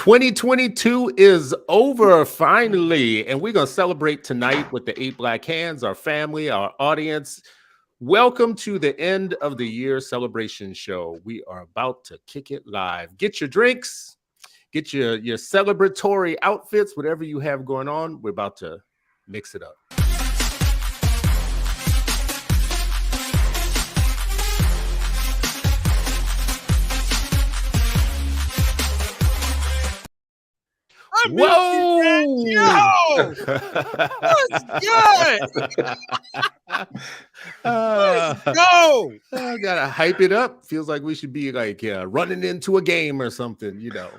2022 is over finally, and we're going to celebrate tonight with the 8BLK, our family, our audience. Welcome to the end of the year celebration show. We are about to kick it live. Get your drinks, get your celebratory outfits, whatever you have going on. We're about to mix it up. Whoa! Yo! What's good? Let's go! I gotta hype it up. Feels like we should be like running into a game or something, you know.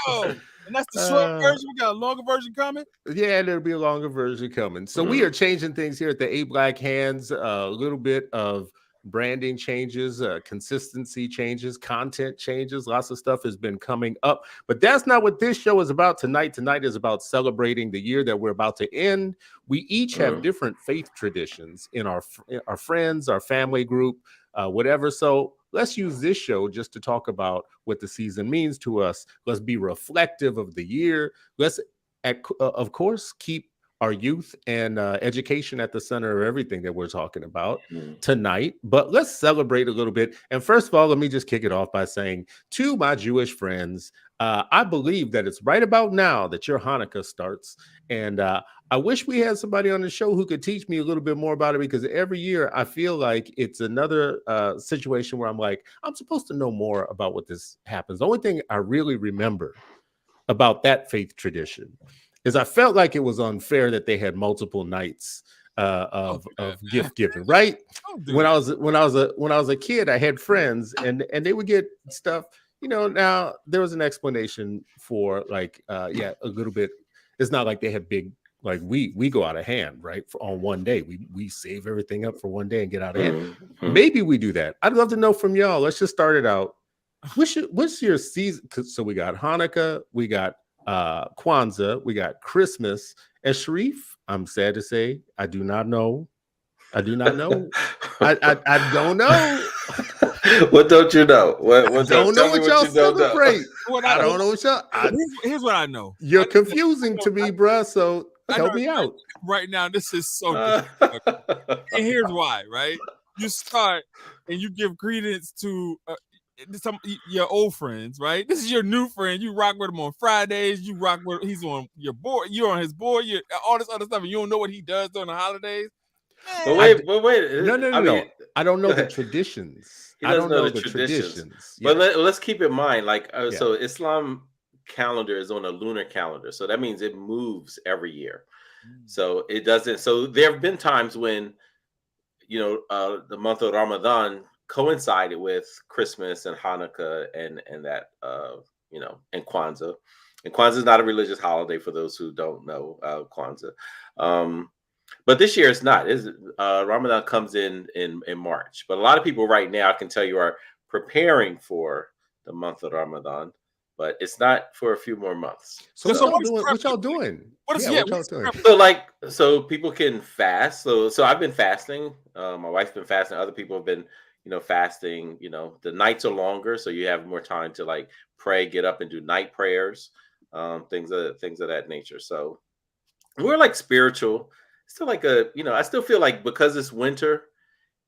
Oh, and that's the short version. We got a longer version coming. Yeah, there'll be a longer version coming. So we are changing things here at the 8BLK. A little bit of branding changes, consistency changes, content changes. Lots of stuff has been coming up, but that's not what this show is about tonight. Tonight is about celebrating the year that we're about to end. We each have different faith traditions in our friends, our family group, whatever. So let's use this show just to talk about what the season means to us. Let's be reflective of the year. Let's, of course, keep our youth and education at the center of everything that we're talking about tonight. But let's celebrate a little bit. And first of all, let me just kick it off by saying to my Jewish friends, I believe that it's right about now that your Hanukkah starts. And I wish we had somebody on the show who could teach me a little bit more about it, because every year I feel like it's another situation where I'm like, I'm supposed to know more about what this happens. The only thing I really remember about that faith tradition is I felt like it was unfair that they had multiple nights of gift giving. Right? When I was a kid, I had friends and they would get stuff. You know, now there was an explanation for like a little bit. It's not like they had big, like we go out of hand, right? On one day, we save everything up for one day and get out of hand. Maybe we do that. I'd love to know from y'all. Let's just start it out. What's your season? So we got Hanukkah, we got Kwanzaa, we got Christmas, and Sharif, I'm sad to say, I do not know. I don't know. What don't you know? What don't know what y'all celebrate. I don't know what y'all. Here's what I know. You're confusing to me, bruh. So help me out. Right now, this is so difficult. And here's why, right? You start and you give credence to some your old friends, right? This is your new friend. You rock with him on Fridays. You rock with he's on your board. You're on his board. You all this other stuff, and you don't know what he does during the holidays. But wait. No. I don't know the traditions. I don't know the traditions. Yeah. But let's keep in mind, like, so Islam calendar is on a lunar calendar, so that means it moves every year. So it doesn't. So there have been times when, the month of Ramadan coincided with Christmas and Hanukkah and that and Kwanzaa. And Kwanzaa is not a religious holiday for those who don't know Kwanzaa. But this year it's not. Ramadan comes in March. But a lot of people right now, I can tell you, are preparing for the month of Ramadan, but it's not for a few more months. So what y'all doing? What y'all doing? So people can fast. So I've been fasting. My wife's been fasting. Other people have been fasting. The nights are longer, so you have more time to like pray, get up and do night prayers, things of that nature. So we're like spiritual. Still like I still feel like because it's winter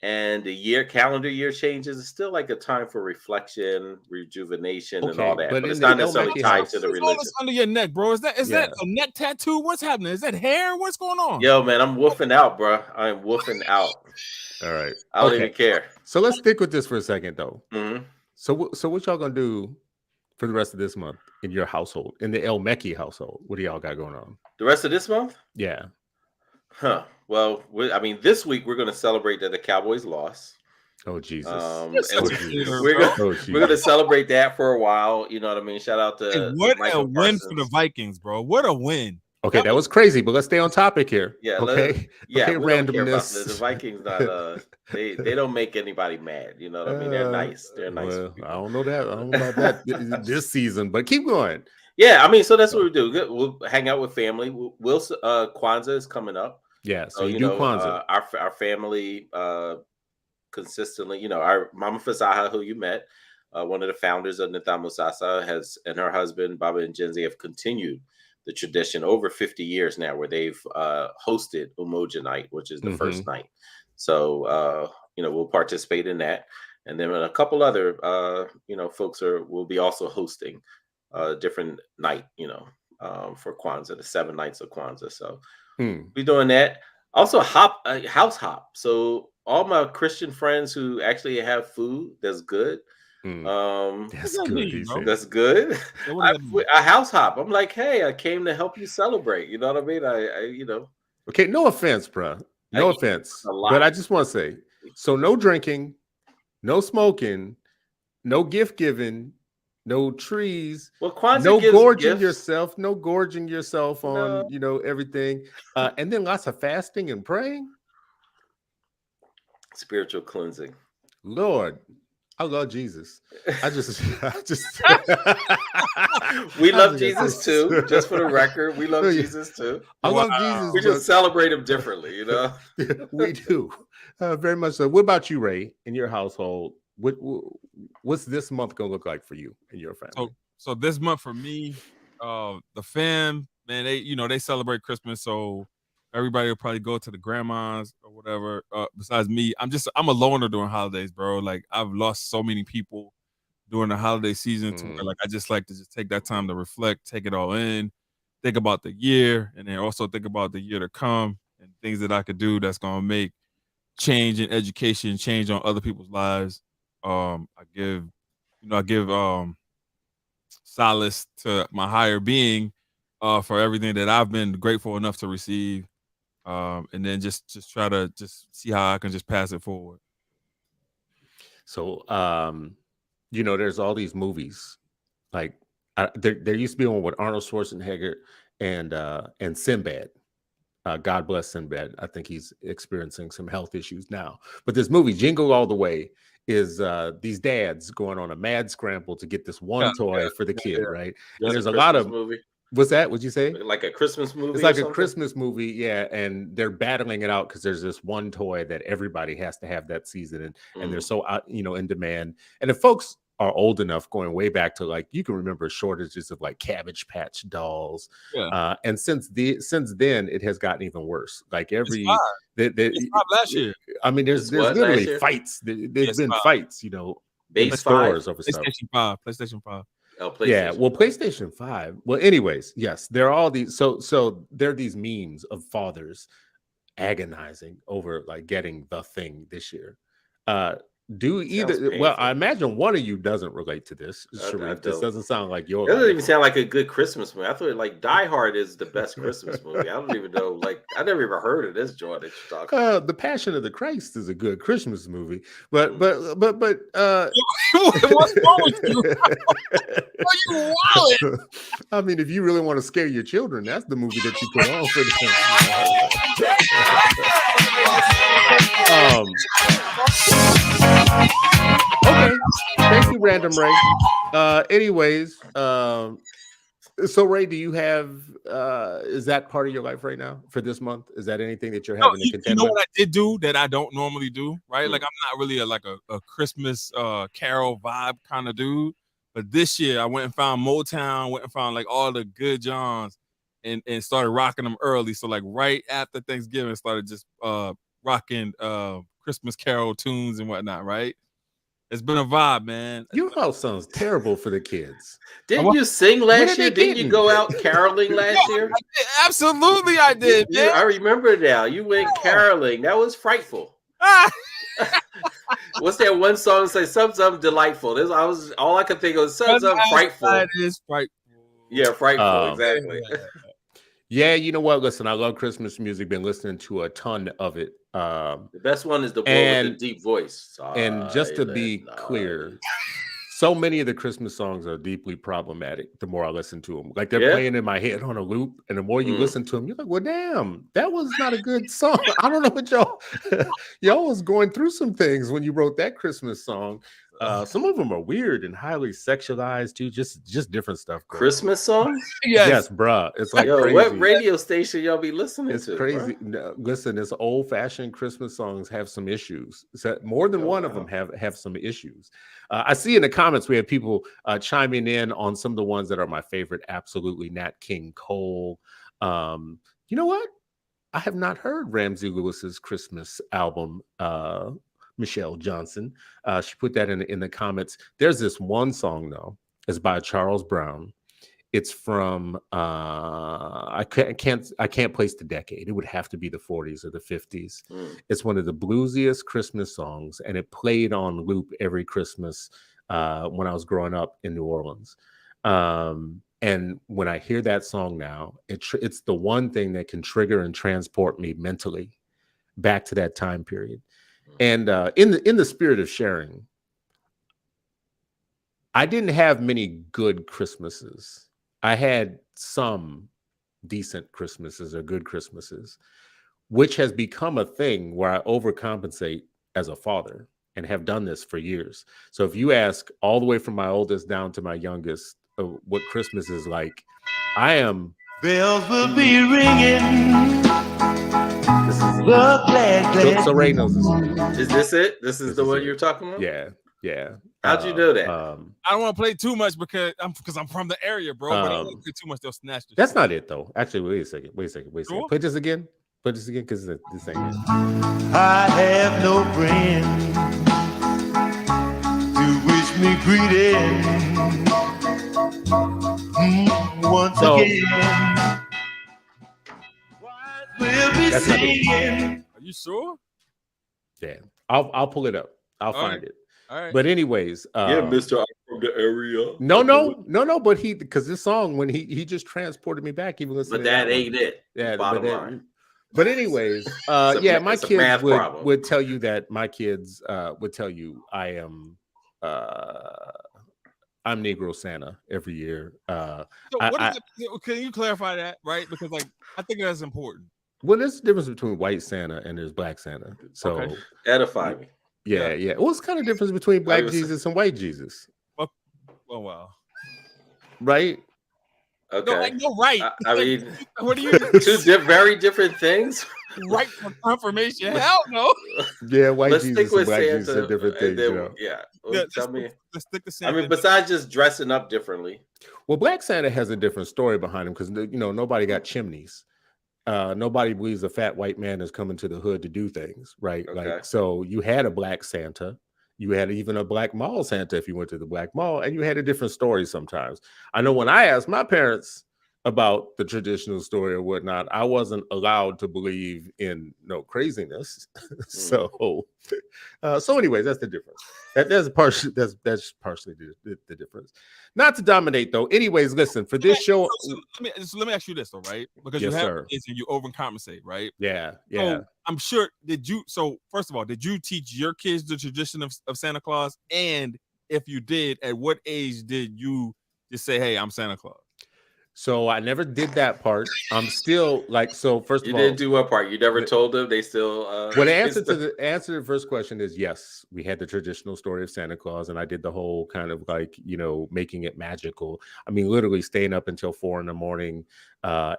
and the calendar year changes, it's still like a time for reflection, rejuvenation, and all that. But it's not necessarily tied to the religion. All this under your neck, bro. Is that a neck tattoo? What's happening? Is that hair? What's going on? Yo, man, I'm woofing out, bro. I'm woofing out. All right. I don't even care. So let's stick with this for a second, though. So what y'all gonna do for the rest of this month in your household, in the El Mekki household? What do y'all got going on? The rest of this month? Yeah. Huh. Well, this week we're going to celebrate that the Cowboys lost. Oh, Jesus. We're going to celebrate that for a while. You know what I mean? Shout out to what a win for the Vikings, bro. What a win. Okay, that was crazy, but let's stay on topic here. Yeah. Okay. Randomness. The Vikings not they don't make anybody mad. You know what I mean? They're nice. They're nice. Well, I don't know that. I don't know about that this season, but keep going. Yeah, so that's what we do. We'll hang out with family. Kwanzaa is coming up. Yeah, so you do Kwanzaa. Our family consistently, our Mama Fasaha, who you met, one of the founders of Nidhamu Musasa, and her husband Baba and Jenzi have continued the tradition over 50 years now, where they've hosted Umoja Night, which is the first night. So we'll participate in that, and then a couple other folks will be also hosting a different night, for Kwanzaa, the 7 nights of Kwanzaa. So we're doing that. Also, house hop. So all my Christian friends who actually have food that's good. That's good. That's good. A house hop. I'm like, hey, I came to help you celebrate. You know what I mean? I Okay, no offense, bro. No offense. But I just want to say, so no drinking, no smoking, no gift giving, no trees, no gorging yourself, no gorging yourself on everything, and then lots of fasting and praying. Spiritual cleansing. Lord, I love Jesus. I just we love Jesus too. Just for the record, we love Jesus too. I love Jesus. We just celebrate him differently, We do, very much so. What about you, Ray? In your household, what's this month gonna look like for you and your family? So this month for me, the fam, man, they celebrate Christmas, so everybody will probably go to the grandmas or whatever. Besides me, I'm a loner during holidays, bro. Like, I've lost so many people during the holiday season to where, like, I just like to just take that time to reflect, take it all in, think about the year, and then also think about the year to come and things that I could do that's gonna make change in education, change on other people's lives. I give solace to my higher being for everything that I've been grateful enough to receive. And then just try to just see how I can just pass it forward. So, there's all these movies, like there used to be one with Arnold Schwarzenegger and Sinbad. God bless Sinbad. I think he's experiencing some health issues now. But this movie, Jingle All the Way, is these dads going on a mad scramble to get this one toy for the kid, right? And there's a lot of movie. What's that? What'd you say? Like a Christmas movie? It's like a Christmas movie, yeah. And they're battling it out because there's this one toy that everybody has to have that season, and they're so in demand. And if folks are old enough, going way back to, like, you can remember shortages of like Cabbage Patch dolls. And since then, it has gotten even worse. Like it's last year. I mean, there's literally fights. There's been fights, in stores over stuff. PlayStation 5. Oh, PlayStation. Yeah, well, PlayStation 5. Well, anyways, yes, there are all these. So there are these memes of fathers agonizing over like getting the thing this year. I imagine one of you doesn't relate to this, Sharif. This doesn't sound like your. It doesn't even sound like a good Christmas movie. I thought like Die Hard is the best Christmas movie. I don't even know. Like, I never even heard of this joint that you're talking about. The Passion of the Christ is a good Christmas movie, but what's wrong with you? Are you wild? I mean, if you really want to scare your children, that's the movie that you put on for them. Okay, thank you, Random Ray. Anyways, so Ray, do you have is that part of your life right now for this month? Is that anything that you're having to contend with? What I did do that I don't normally do, right? Like, I'm not really a Christmas carol vibe kind of dude, but this year I went and found Motown, went and found like all the good Johns, and started rocking them early. So like right after Thanksgiving, started just rocking Christmas carol tunes and whatnot, right? It's been a vibe, man. Your house sounds terrible for the kids. Didn't you sing last year? Didn't you go out caroling last year? Absolutely, I did. Yeah, I remember now. You went caroling. That was frightful. What's that one song that says something delightful? All I could think of something frightful. It is frightful. Yeah, frightful. Exactly. Yeah, you know what? Listen, I love Christmas music. Been listening to a ton of it. The best one is the one with the deep voice. And just to be clear, so many of the Christmas songs are deeply problematic. The more I listen to them, like they're playing in my head on a loop, and the more you listen to them, you're like, "Well, damn, that was not a good song." I don't know what y'all was going through some things when you wrote that Christmas song. Some of them are weird and highly sexualized too. Just different stuff. Christmas songs? Yes, bruh. It's like yo, crazy. What radio station y'all be listening it's to? It's crazy. No, listen, it's old-fashioned Christmas songs have some issues. So more than one of them have some issues. I see in the comments we have people chiming in on some of the ones that are my favorite. Absolutely, Nat King Cole. You know what? I have not heard Ramsey Lewis's Christmas album. Michelle Johnson. She put that in the comments. There's this one song though. It's by Charles Brown. It's from I can't place the decade. It would have to be the 40s or the 50s. It's one of the bluesiest Christmas songs, and it played on loop every Christmas when I was growing up in New Orleans. And when I hear that song now, it's the one thing that can trigger and transport me mentally back to that time period. And in the spirit of sharing, I didn't have many good Christmases. I had some decent Christmases or good Christmases, which has become a thing where I overcompensate as a father and have done this for years. So if you ask all the way from my oldest down to my youngest what Christmas is like, I am. Bells will be ringing. So Ray knows this. Is this it? This is the one you're talking about? Yeah. How'd you know that? I don't want to play too much because I'm from the area, bro. But I don't want to play too much. They'll snatch this. That's not it though. Actually, wait a second. Sure? Play this again because this ain't it. I have no friend to wish me greeting. Once again, we'll be singing. Are you sure? Yeah, I'll pull it up. I'll find it. All right. But anyways, Mr. I'm from the area. No. But because this song, when he just transported me back, even listening. But that ain't it. Yeah, bottom line. But anyways, my kids would tell you that my kids would tell you I am I'm Negro Santa every year. So can you clarify that, right? Because I think that's important. Well, there's a difference between white Santa and there's black Santa. So edify me. Yeah. What's kind of difference between black Jesus and white Jesus? Oh wow. Right? Okay. No, right. I mean, what are you? Two very different things. Right for confirmation. Hell no. Yeah, white Let's Jesus stick and with black Santa, Jesus are different things. Tell me. Let's stick to Santa. I mean, besides just dressing up differently. Well, Black Santa has a different story behind him because nobody got chimneys. Nobody believes a fat white man is coming to the hood to do things, right? Okay. So you had a black Santa. You had even a black mall Santa if you went to the black mall, and you had a different story sometimes. I know when I asked my parents about the traditional story or whatnot, I wasn't allowed to believe in no craziness. So anyways, that's the difference. That's partially the difference. Not to dominate though. Anyways, listen, for this show. Let me ask you this though, right? Because yes, you have sir. kids and you overcompensate, right? Yeah. So I'm sure. So first of all, did you teach your kids the tradition of Santa Claus? And if you did, at what age did you just say, "Hey, I'm Santa Claus"? So I never did that part. I'm still first of all, you didn't do what part? You never told them. They still. Well, the answer to the first question is yes. We had the traditional story of Santa Claus, and I did the whole kind of making it magical. I mean, literally staying up until 4 a.m.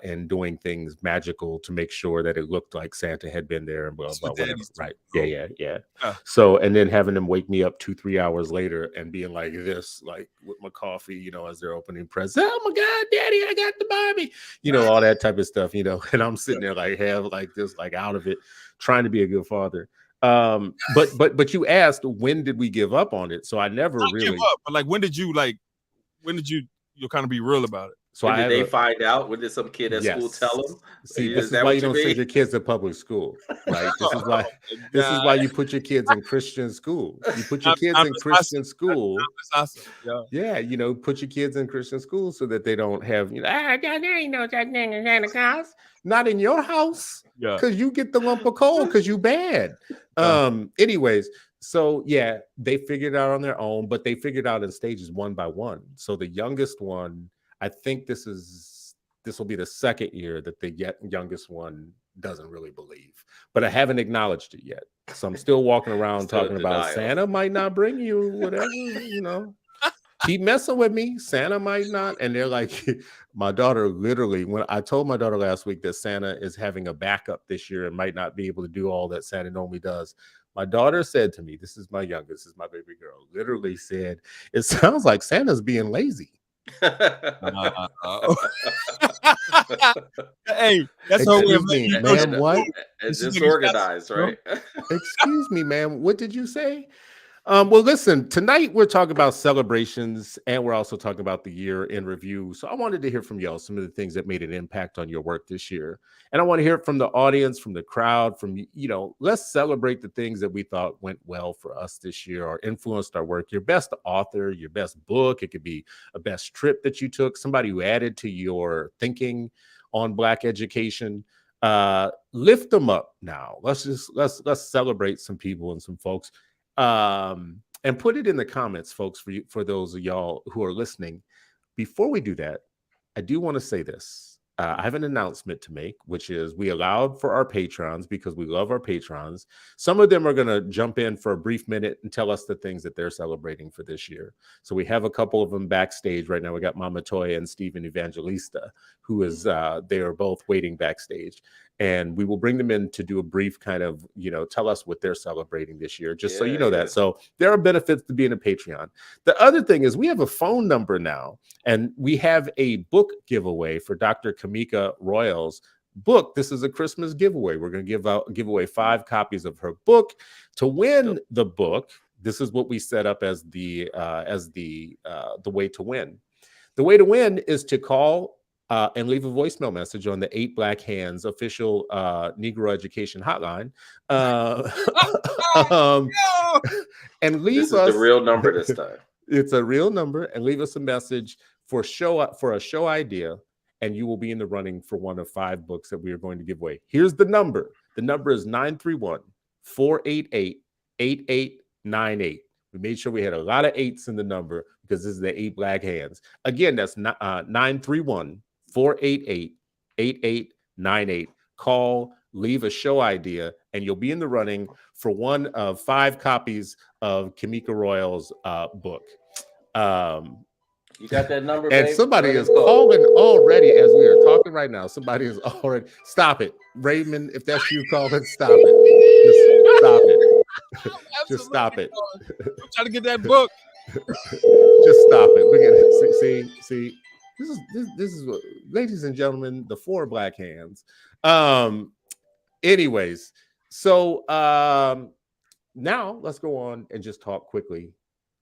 And doing things magical to make sure that it looked like Santa had been there and blah blah whatever. Right? Yeah. So and then having them wake me up 2-3 hours later and being like this, like with my coffee, as they're opening presents. Oh my God, Daddy, I got the Barbie, all that type of stuff, and I'm sitting there out of it, trying to be a good father. But you asked when did we give up on it? So I never really give up, but when did you kind of be real about it? So did they find out? When did some kid at school tell them? See, this is why you don't send your kids to public school, right? This is why you put your kids in Christian school. You put your kids in Christian school. Awesome. Yeah, put your kids in Christian school so that they don't have, there ain't no such thing as Santa Claus. Not in your house, because you get the lump of coal because you bad. Anyways, so yeah, they figured it out on their own, but they figured out in stages one by one. So the youngest one, I think this will be the second year that the youngest one doesn't really believe, but I haven't acknowledged it yet. So I'm still walking around talking about Santa might not bring you whatever, you know. Keep messing with me. Santa might not. And they're like, my daughter literally, when I told my daughter last week that Santa is having a backup this year and might not be able to do all that Santa normally does, my daughter said to me, this is my youngest, this is my baby girl, literally said, it sounds like Santa's being lazy. Hey, that's her way of letting you know, ma'am, what? It's disorganized, right? Excuse me, ma'am. What did you say? Well, listen, tonight we're talking about celebrations and we're also talking about the year in review. So I wanted to hear from y'all some of the things that made an impact on your work this year. And I want to hear from the audience, from the crowd, from, you know, let's celebrate the things that we thought went well for us this year or influenced our work. Your best author, your best book. It could be a best trip that you took, somebody who added to your thinking on Black education. Lift them up now. Let's celebrate some people and some folks. And put it in the comments, folks, for those of y'all who are listening. Before we do that, I do want to say this. I have an announcement to make, which is we allowed for our patrons because we love our patrons. Some of them are going to jump in for a brief minute and tell us the things that they're celebrating for this year. So we have a couple of them backstage right now. We got Mama Toya and Stephen Evangelista, who is they are both waiting backstage. And we will bring them in to do a brief kind of, you know, tell us what they're celebrating this year, just so you know that. So there are benefits to being a Patreon. The other thing is we have a phone number now, and we have a book giveaway for Dr. Kamika Royals' book. This is a Christmas giveaway. We're going to give away 5 copies of her book. To win the book, this is what we set up as the way to win. The way to win is to call and leave a voicemail message on the 8 Black Hands official Negro education hotline. And leave us the real number this time. It's a real number, and leave us a message for a show idea, and you will be in the running for one of 5 books that we are going to give away. Here's the number. The number is 931-488-8898. We made sure we had a lot of 8s in the number because this is the 8 Black Hands. Again, that's 931-488-8898. Call, leave a show idea, and you'll be in the running for one of 5 copies of Kamika Royals' book. You got that number, and babe? somebody is calling already as we are talking right now. Somebody is already. Stop it, Raymond. If that's you calling, stop it. Just stop it. Just stop it. I'm trying to get that book. Just stop it. Look at it. See. This is what, ladies and gentlemen, the 4 Black Hands. Anyways, so now let's go on and just talk quickly.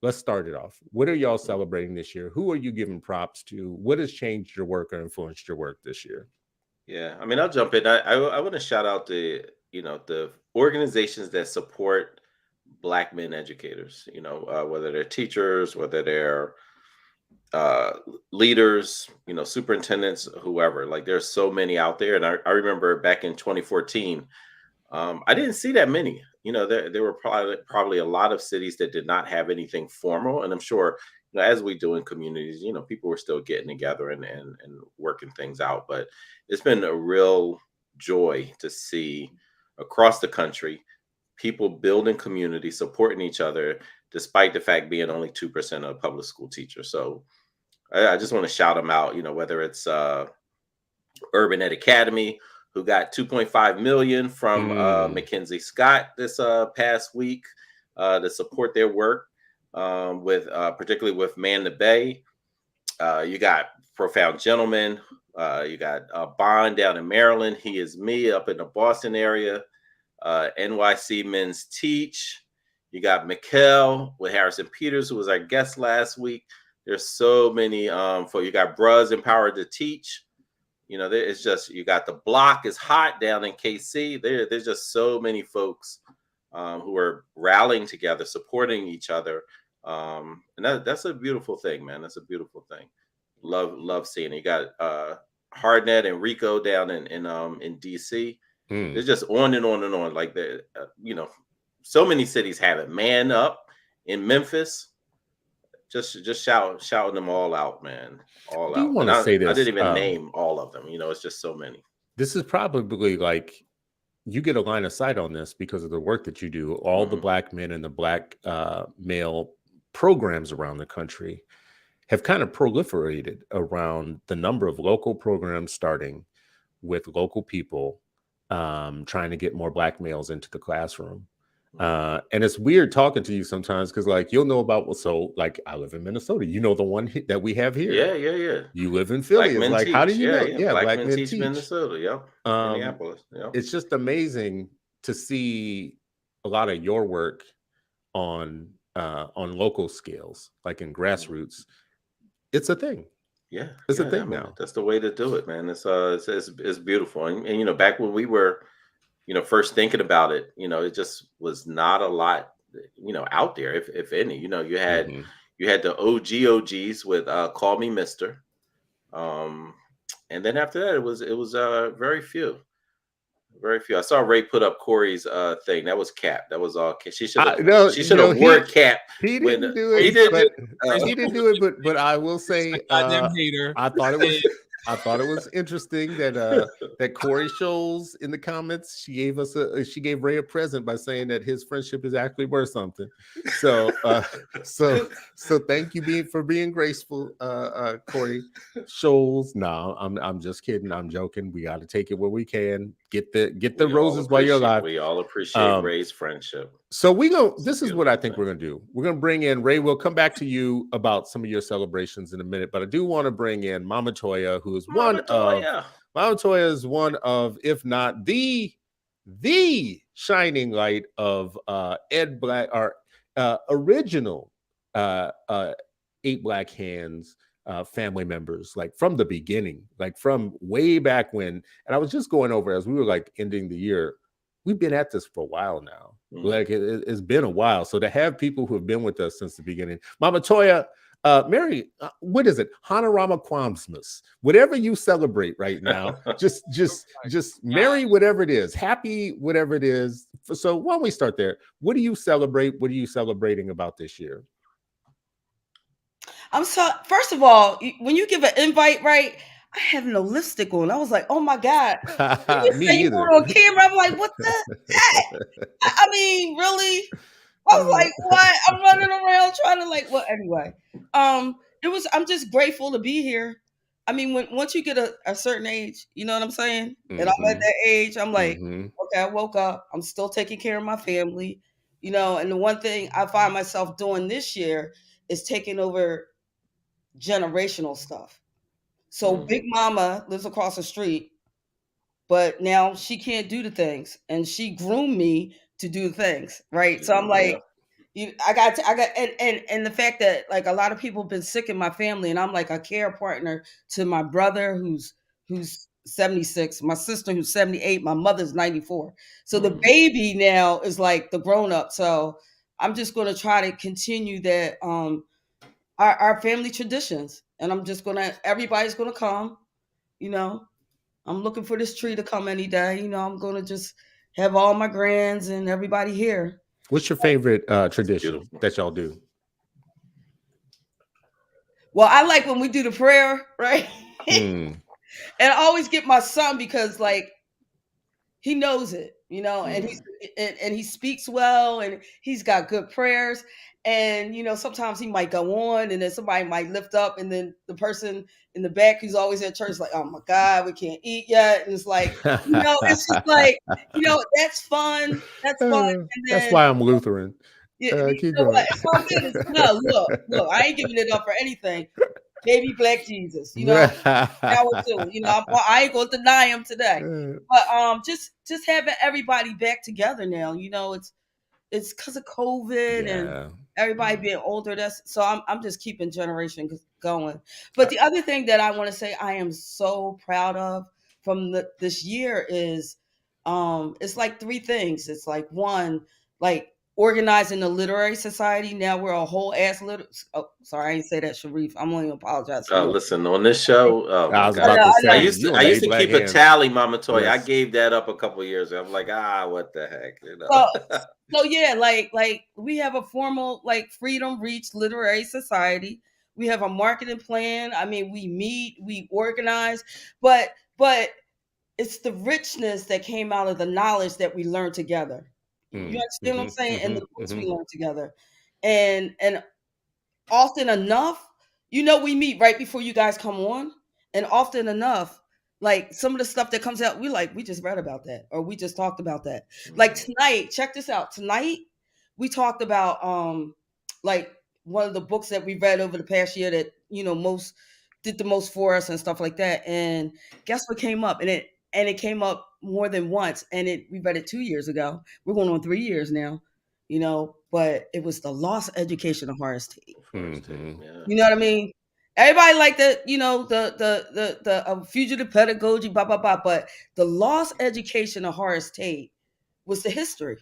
Let's start it off. What are y'all celebrating this year? Who are you giving props to? What has changed your work or influenced your work this year? Yeah, I mean, I'll jump in. I want to shout out the organizations that support Black men educators. Whether they're teachers, whether they're leaders, superintendents, whoever. Like, there's so many out there, and I remember back in 2014, I didn't see that many. There were probably a lot of cities that did not have anything formal, and I'm sure, as we do in communities, people were still getting together and working things out. But it's been a real joy to see across the country people building community, supporting each other, despite the fact being only 2% of public school teachers. So I just want to shout them out. Whether it's Urban Ed Academy, who got $2.5 million from Mackenzie Scott this past week to support their work, particularly with Man the Bay. You got Profound Gentlemen. You got Bond down in Maryland. He is Me up in the Boston area. NYC Men's Teach. You got Mikkel with Harrison Peters, who was our guest last week. There's so many. You got Bruz Empowered to Teach. It's just, you got The Block is Hot down in KC. There's just so many folks who are rallying together, supporting each other. And that's a beautiful thing, man. That's a beautiful thing. Love seeing it. You got Hardnet and Rico down in DC. It's just on and on and on. Like, so many cities have it. Man Up in Memphis. Just shouting them all out, man. All out. I want to say this. I didn't even name all of them. It's just so many. This is probably like you get a line of sight on this because of the work that you do. All the Black men and the Black male programs around the country have kind of proliferated around the number of local programs starting with local people trying to get more Black males into the classroom. And it's weird talking to you sometimes because, like, you'll know about like I live in Minnesota. You know the one that we have here. Yeah. You live in Philly. It's like, how do you know? Yeah, Black Men Teach Minnesota. Yep. Minneapolis. Yep. It's just amazing to see a lot of your work on local scales, like in grassroots. It's a thing. Yeah, it's a thing now. That's the way to do it, man. It's beautiful. And back when we were, first thinking about it, it just was not a lot, out there, if any. You had the OGs with Call Me Mister. And then after that, it was very few. Very few. I saw Ray put up Corey's thing. That was Cap. That was all. She should have wore Cap. He didn't do it. He didn't do it. But I will say, hater. I thought it was interesting that Corey Scholes in the comments, she gave Ray a present by saying that his friendship is actually worth something. So so thank you for being graceful, Corey Scholes. No, I'm just kidding. I'm joking. We got to take it where we can. Get the roses while you're alive. We all appreciate Ray's friendship. So this is what I think we're going to do. We're going to bring in Ray. We'll come back to you about some of your celebrations in a minute, but I do want to bring in Mama Toya, who is Mama Toya is one of, if not the shining light of Ed Black, our original 8 Black Hands family members, like from the beginning, like from way back when. And I was just going over as we were like ending the year. We've been at this for a while now. Like it's been a while. So to have people who have been with us since the beginning, Mama Toya, Mary, what is it? Hanorama Kwamsmas. Whatever you celebrate right now, just Merry whatever it is, happy whatever it is. So why don't we start there? What do you celebrate? What are you celebrating about this year? First of all, when you give an invite, right? I have no lipstick on. I was like, oh my God. Me either. On camera. I'm like, what the heck? I mean, really? I was like, what? I'm running around trying to anyway. I'm just grateful to be here. I mean, once you get a certain age, you know what I'm saying? And I'm at that age, I'm like, okay, I woke up. I'm still taking care of my family, and the one thing I find myself doing this year is taking over generational stuff. So Big Mama lives across the street, but now she can't do the things, and she groomed me to do the things, right? So I'm like, I got, and the fact that like a lot of people have been sick in my family, and I'm like a care partner to my brother who's 76, my sister who's 78, my mother's 94. So the baby now is like the grown up. So I'm just going to try to continue that our family traditions. And everybody's going to come, I'm looking for this tree to come any day. I'm going to just have all my grands and everybody here. What's your favorite tradition that y'all do? Well, I like when we do the prayer, right? And I always get my son because like he knows it, and he speaks well, and he's got good prayers. And, sometimes he might go on and then somebody might lift up, and then the person in the back who's always at church is like, oh my God, we can't eat yet. And it's like, it's just like, that's fun. That's fun. And then, that's why I'm Lutheran. Keep going. Look, I ain't giving it up for anything. Baby Black Jesus, I ain't gonna deny him today. But just having everybody back together now, it's because of COVID and everybody being older. So I'm just keeping generation going. But the other thing that I want to say I am so proud of from this year is it's like 3 things. It's like one, like organizing the literary society. Now we're a whole ass sorry, I didn't say that, Sharif. I'm going to apologize. Listen, on this show, I was about to say, I used to keep a tally, Mama Toya. Yes. I gave that up a couple of years ago. I'm like, what the heck, So yeah, like we have a formal like Freedom Reach Literary Society. We have a marketing plan. I mean, we meet, we organize, but it's the richness that came out of the knowledge that we learned together. You understand what I'm saying? And the books we learned together. And often enough, we meet right before you guys come on. And often enough, like some of the stuff that comes out, we just read about that, or we just talked about that. Like tonight, check this out. Tonight, we talked about like one of the books that we read over the past year that did the most for us and stuff like that. And guess what came up? And it came up more than once. And we read it 2 years ago. We're going on 3 years now. But it was The Lost Education of Horace Tate. Mm-hmm. Yeah. You know what I mean? Everybody like the fugitive pedagogy, blah blah blah. But The Lost Education of Horace Tate was the history.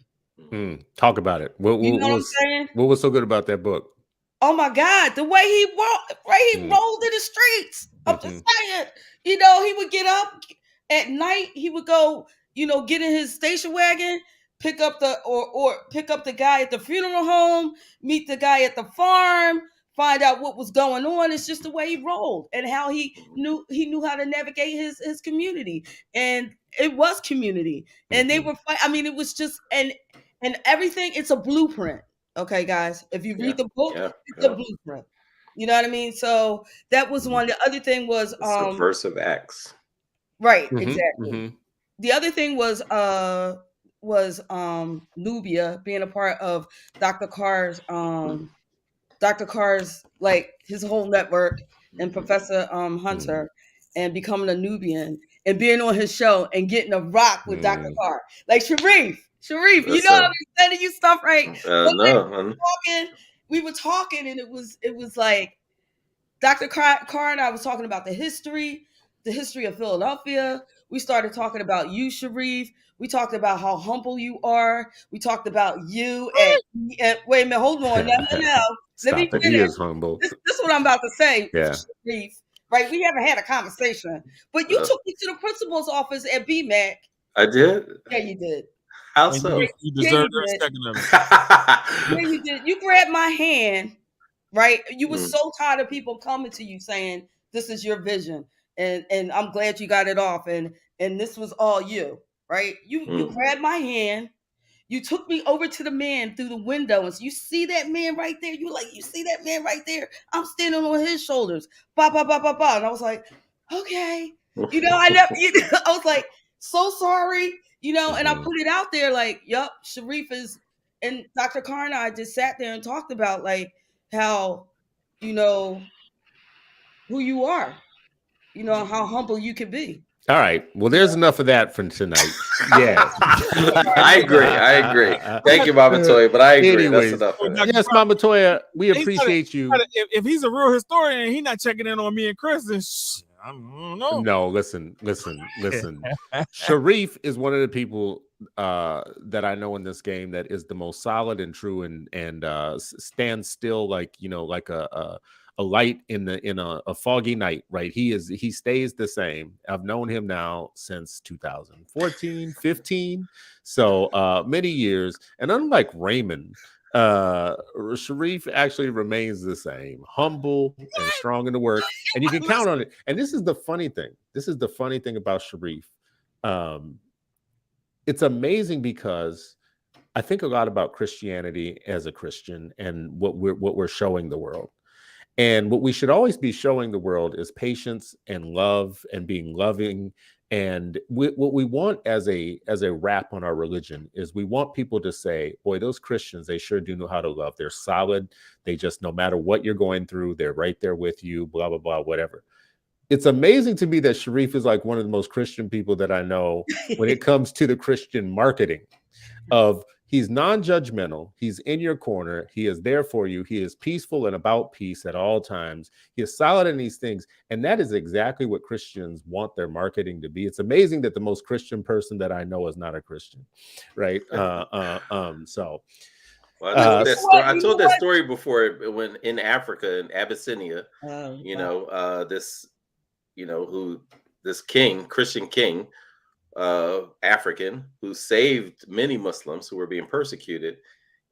Talk about it. What I'm saying? What was so good about that book? Oh my God, the way he rolled in the streets. I'm just saying. He would get up at night. He would go, get in his station wagon, pick up the guy at the funeral home, meet the guy at the farm, find out what was going on. It's just the way he rolled and how he knew how to navigate his community. And it was community. And they were it was just and everything. It's a blueprint. Okay, guys. If you read the book, it's a blueprint. You know what I mean? So that was one. The other thing was subversive acts. Right, exactly. The other thing was Nubia being a part of Dr. Carr's like his whole network, and Professor Hunter, and becoming a Nubian and being on his show and getting a rock with Dr. Carr. Like Sharif, I'm sending you stuff, right? No. We were talking, and it was like Dr. Carr and I was talking about the history of Philadelphia. We started talking about you, Sharif. We talked about how humble you are. We talked about you. And wait a minute, hold on. No. Let me finish. He is humble. This is what I'm about to say, Yeah. Sharif. Right? We haven't had a conversation. But you took me to the principal's office at BMAC. I did? Yeah, you did. How so? You deserve a second of it. Yeah, you did. You grabbed my hand, right? You were so tired of people coming to you saying, this is your vision. And I'm glad you got it off. And this was all you, right? You grabbed my hand. You took me over to the man through the window. And so you see that man right there? You see that man right there? I'm standing on his shoulders. Ba, ba, ba, ba, ba. And I was like, okay. I was like, so sorry. And I put it out there like, yup, Sharif is, and Dr. Carr and I just sat there and talked about like how, who you are, how humble you can be. All right. Well, there's enough of that for tonight. Yeah. I agree. Thank you, Mama Toya, but I agree. Anyways, that's enough. Yes, Mama Toya, we appreciate you. If he's a real historian and he's not checking in on me and Chris, then I don't know. No, listen. Sharif is one of the people that I know in this game that is the most solid and true and stands still like a light in a foggy night, right? He stays the same. I've known him now since 2014, 15, so many years. And unlike Raymond, Sharif actually remains the same, humble and strong in the work, and you can count on it. And this is the funny thing about Sharif. It's amazing because I think a lot about Christianity as a Christian and what we're showing the world. And what we should always be showing the world is patience and love and being loving. And what we want as a wrap on our religion is we want people to say, boy, those Christians, they sure do know how to love. They're solid. They just, no matter what you're going through, they're right there with you, blah, blah, blah, whatever. It's amazing to me that Sharif is like one of the most Christian people that I know when it comes to the Christian marketing of he's non-judgmental. He's in your corner. He is there for you. He is peaceful and about peace at all times. He is solid in these things. And that is exactly what Christians want their marketing to be. It's amazing that the most Christian person that I know is not a Christian, right? So. Well, I told that story before when in Africa, in Abyssinia, this king, Christian king, African, who saved many Muslims who were being persecuted.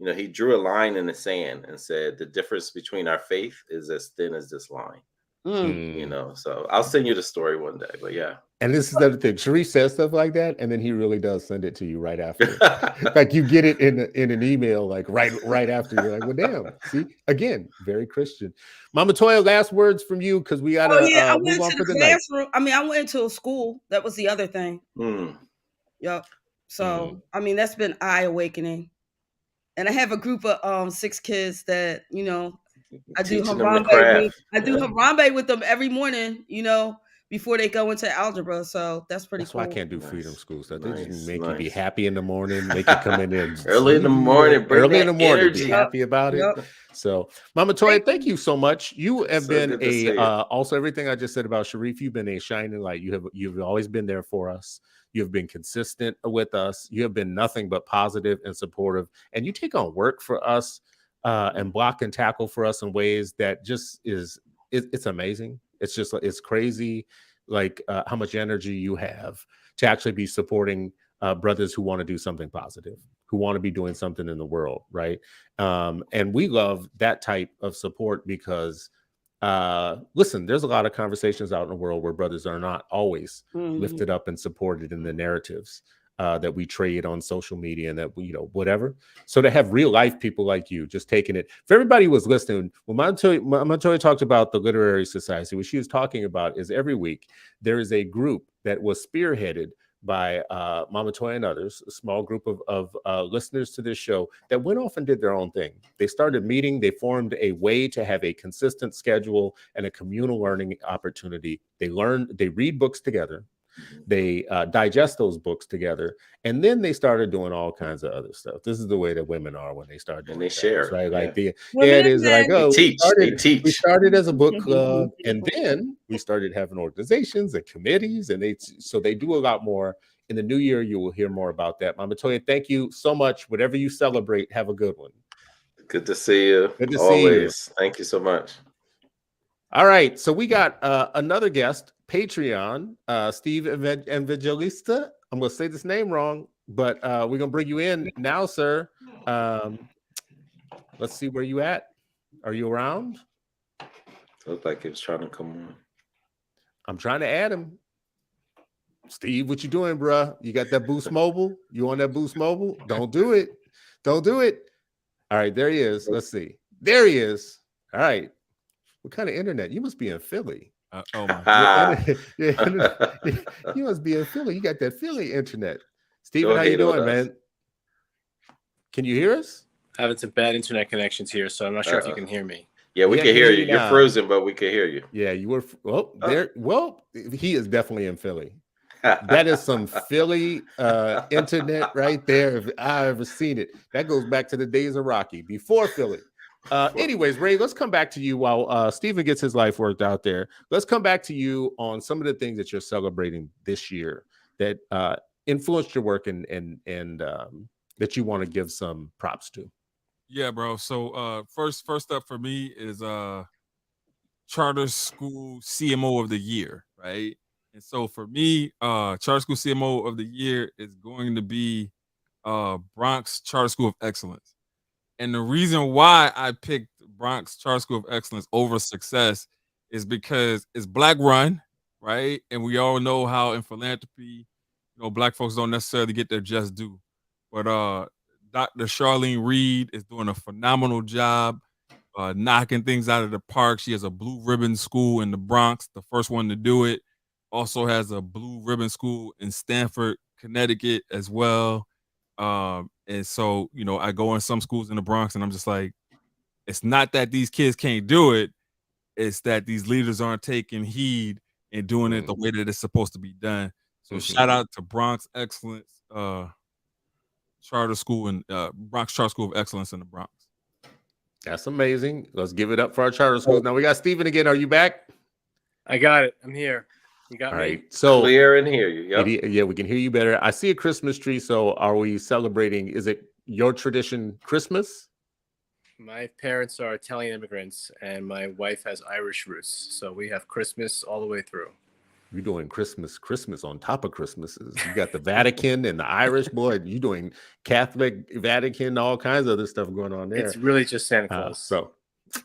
He drew a line in the sand and said the difference between our faith is as thin as this line. You know, so I'll send you the story one day. But yeah. And this is the other thing. Sharif says stuff like that, and then he really does send it to you right after. Like you get it in an email, like right after. You're like, well, damn. See, again, very Christian. Mama Toya, last words from you because we gotta I move went on to for the the night. classroom. I mean, I went into a school. That was the other thing. Yep. So I mean, that's been eye awakening. And I have a group of 6 kids that, you know, I do Harambe with them every morning, you know, before they go into algebra. So that's pretty cool. Why I can't do freedom school stuff. They just make you be happy in the morning, make you come in there early in the morning, be happy about it. So, Mama Toya, thank you so much. You have been also everything I just said about Sharif. You've been a shining light. You've always been there for us. You have been consistent with us. You have been nothing but positive and supportive. And you take on work for us and block and tackle for us in ways that just it's amazing. It's crazy, like how much energy you have to actually be supporting brothers who want to do something positive, who want to be doing something in the world, right? And we love that type of support because listen, there's a lot of conversations out in the world where brothers are not always lifted up and supported in the narratives that we trade on social media and that we, you know, whatever. So to have real life people like you just taking it, for everybody who was listening, when Mama Toya talked about the Literary Society, what she was talking about is every week there is a group that was spearheaded by Mama Toya and others, a small group of listeners to this show that went off and did their own thing. They started meeting, they formed a way to have a consistent schedule and a communal learning opportunity. They read books together, they digest those books together, and then they started doing all kinds of other stuff. This is the way that women are when they start doing and they share, right? Like it is like, oh, they teach. We started as a book club, and then we started having organizations and committees, and they do a lot more. In the new year, you will hear more about that. Mama Toya, thank you so much. Whatever you celebrate, have a good one. Good to see you. Good to always. See you. Thank you so much. All right, so we got another guest, Patreon, Steve Evangelista. I'm going to say this name wrong, but we're going to bring you in now, sir. Let's see where you at. Are you around? Looked like he was trying to come on. I'm trying to add him. Steve, what you doing, bruh? You got that Boost Mobile? You on that Boost Mobile? Don't do it. Don't do it. All right, there he is. Let's see. There he is. All right. What kind of internet? You must be in Philly. Oh my! You must be in Philly. You got that Philly internet. Steven, how you doing, man? Can you hear us? Having some bad internet connections here, so I'm not sure if you can hear me. Yeah, we can hear you. You're frozen, but we can hear you. Yeah, you were. There. Well, he is definitely in Philly. That is some Philly internet right there. If I ever seen it, that goes back to the days of Rocky before Philly. Anyways, Ray, let's come back to you while Steven gets his life worked out there. Let's come back to you on some of the things that you're celebrating this year that influenced your work and that you want to give some props to. Yeah, bro. So first up for me is Charter School CMO of the Year, right? And so for me, Charter School CMO of the Year is going to be Bronx Charter School of Excellence. And the reason why I picked Bronx Charter School of Excellence over Success is because it's Black run, right? And we all know how in philanthropy, Black folks don't necessarily get their just due. But Dr. Charlene Reed is doing a phenomenal job knocking things out of the park. She has a blue ribbon school in the Bronx, the first one to do it. Also has a blue ribbon school in Stamford, Connecticut as well. And so, I go in some schools in the Bronx and I'm just like, it's not that these kids can't do it. It's that these leaders aren't taking heed and doing it the way that it's supposed to be done. So shout out to Bronx Excellence Charter School and Bronx Charter School of Excellence in the Bronx. That's amazing. Let's give it up for our charter schools. Now we got Steven again. Are you back? I got it. I'm here. You got All me. right. So clear and hear you. Yep. Yeah, we can hear you better. I see a Christmas tree. So are we celebrating? Is it your tradition Christmas? My parents are Italian immigrants and my wife has Irish roots. So we have Christmas all the way through. You're doing Christmas on top of Christmases. You got the Vatican and the Irish, boy. You're doing Catholic, Vatican, all kinds of other stuff going on there. It's really just Santa Claus.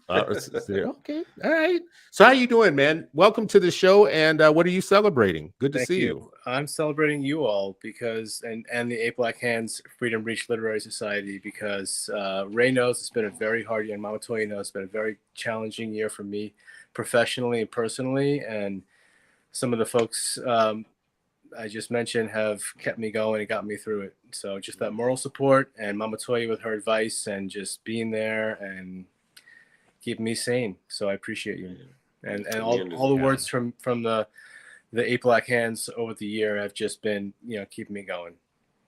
Okay, all right. So how you doing, man? Welcome to the show. And what are you celebrating? Good to see you. I'm celebrating you all because and the Eight Black Hands Freedom Reach Literary Society because Ray knows it's been a very hard year, and Mama Toya knows it's been a very challenging year for me professionally and personally. And some of the folks I just mentioned have kept me going and got me through it. So just that moral support and Mama Toya with her advice and just being there and keeping me sane. So I appreciate you. And all the words from the Eight Black Hands over the year have just been, keeping me going.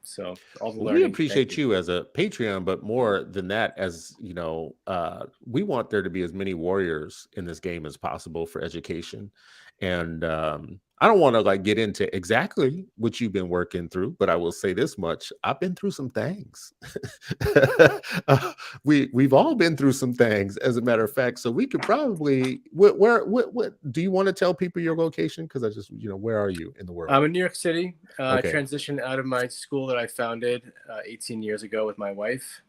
So all the learning. We appreciate you as a Patreon, but more than that, as we want there to be as many warriors in this game as possible for education. And I don't want to get into exactly what you've been working through, but I will say this much: I've been through some things. We've all been through some things, as a matter of fact. So we could probably what do you want to tell people your location? Because I just where are you in the world? I'm in New York City. Okay. I transitioned out of my school that I founded 18 years ago with my wife,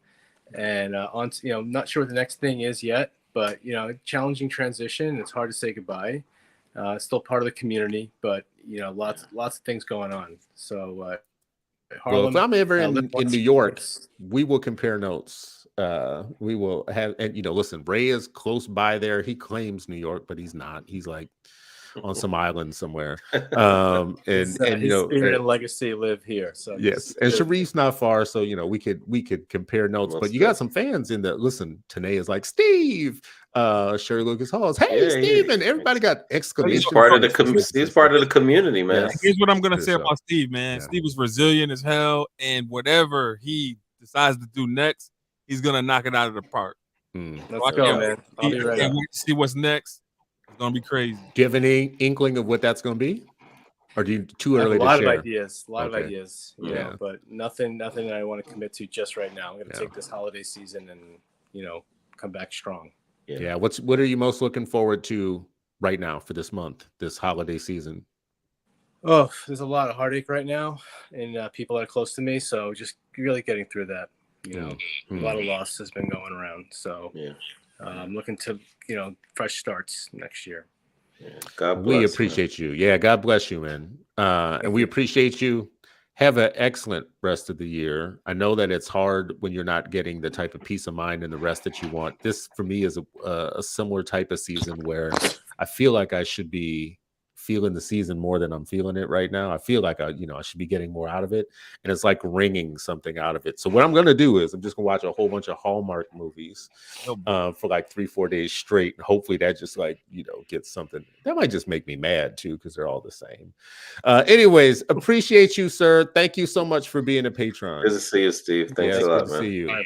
and not sure what the next thing is yet, but challenging transition. It's hard to say goodbye. Still part of the community, but lots of things going on. So well, Harlem, if I'm ever in New York, we will compare notes. We will have, and listen, Ray is close by there. He claims New York, but he's not. He's like on some island somewhere. And his spirit and legacy live here. So yes, and Sharif's not far, so we could compare notes. But you got some fans in the listen. Tanae is like Steve. Sherry Lucas Halls. Hey, Steven. Everybody got exclamation. He's part of the community, man. Yes. Here's what I'm gonna say about Steve, man. Yeah. Steve is resilient as hell, and whatever he decides to do next, he's gonna knock it out of the park. Let's go, man. I'll be ready. And see what's next. It's gonna be crazy. Do you have any inkling of what that's gonna be? Or do you too early to share? A lot of ideas, but nothing that I want to commit to just right now. I'm gonna take this holiday season and come back strong. Yeah. What are you most looking forward to right now for this month, this holiday season? Oh, there's a lot of heartache right now, and people that are close to me. So just really getting through that. A lot of loss has been going around. So I'm looking to fresh starts next year. Yeah. God bless. We appreciate you. Yeah, God bless you, man. And we appreciate you. Have an excellent rest of the year. I know that it's hard when you're not getting the type of peace of mind and the rest that you want. This, for me, is a similar type of season where I feel like I should be feeling the season more than I'm feeling it right now. I feel like I should be getting more out of it, and it's like wringing something out of it. So what I'm going to do is I'm just going to watch a whole bunch of Hallmark movies for like 3-4 days straight, and hopefully that just gets something. That might just make me mad too, because they're all the same. Anyways, appreciate you, sir. Thank you so much for being a patron. Good to see you, Steve. Thanks a lot, man. Good to see you.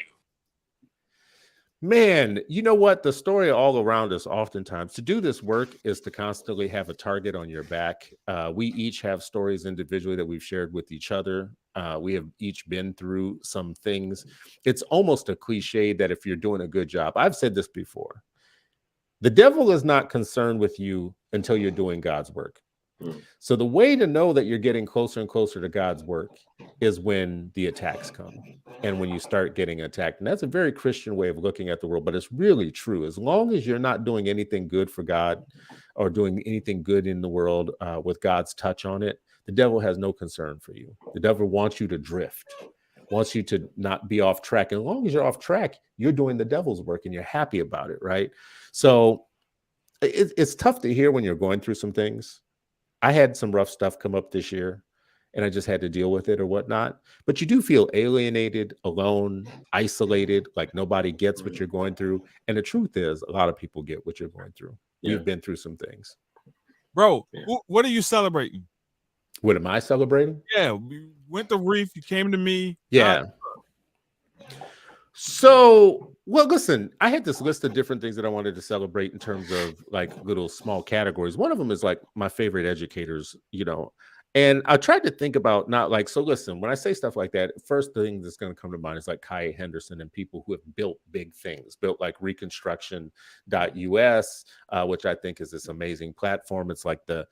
Man, you know what? The story all around us oftentimes to do this work is to constantly have a target on your back. We each have stories individually that we've shared with each other. We have each been through some things. It's almost a cliche that if you're doing a good job, I've said this before, the devil is not concerned with you until you're doing God's work. So the way to know that you're getting closer and closer to God's work is when the attacks come and when you start getting attacked. And that's a very Christian way of looking at the world, but it's really true. As long as you're not doing anything good for God or doing anything good in the world with God's touch on it, the devil has no concern for you. The devil wants you to drift, wants you to not be off track. And as long as you're off track, you're doing the devil's work and you're happy about it, right? So it's tough to hear when you're going through some things. I had some rough stuff come up this year and I just had to deal with it or whatnot. But you do feel alienated, alone, isolated, like nobody gets what you're going through. And the truth is, a lot of people get what you're going through. We've been through some things. Bro, what are you celebrating? What am I celebrating? Yeah, we went to Reef. You came to me. Yeah. So, well, listen, I had this list of different things that I wanted to celebrate in terms of like little small categories. One of them is like my favorite educators, and I tried to think about not like, so listen, when I say stuff like that, first thing that's going to come to mind is like Kai Henderson and people who have built big things, built like reconstruction.us, which I think is this amazing platform. It's like the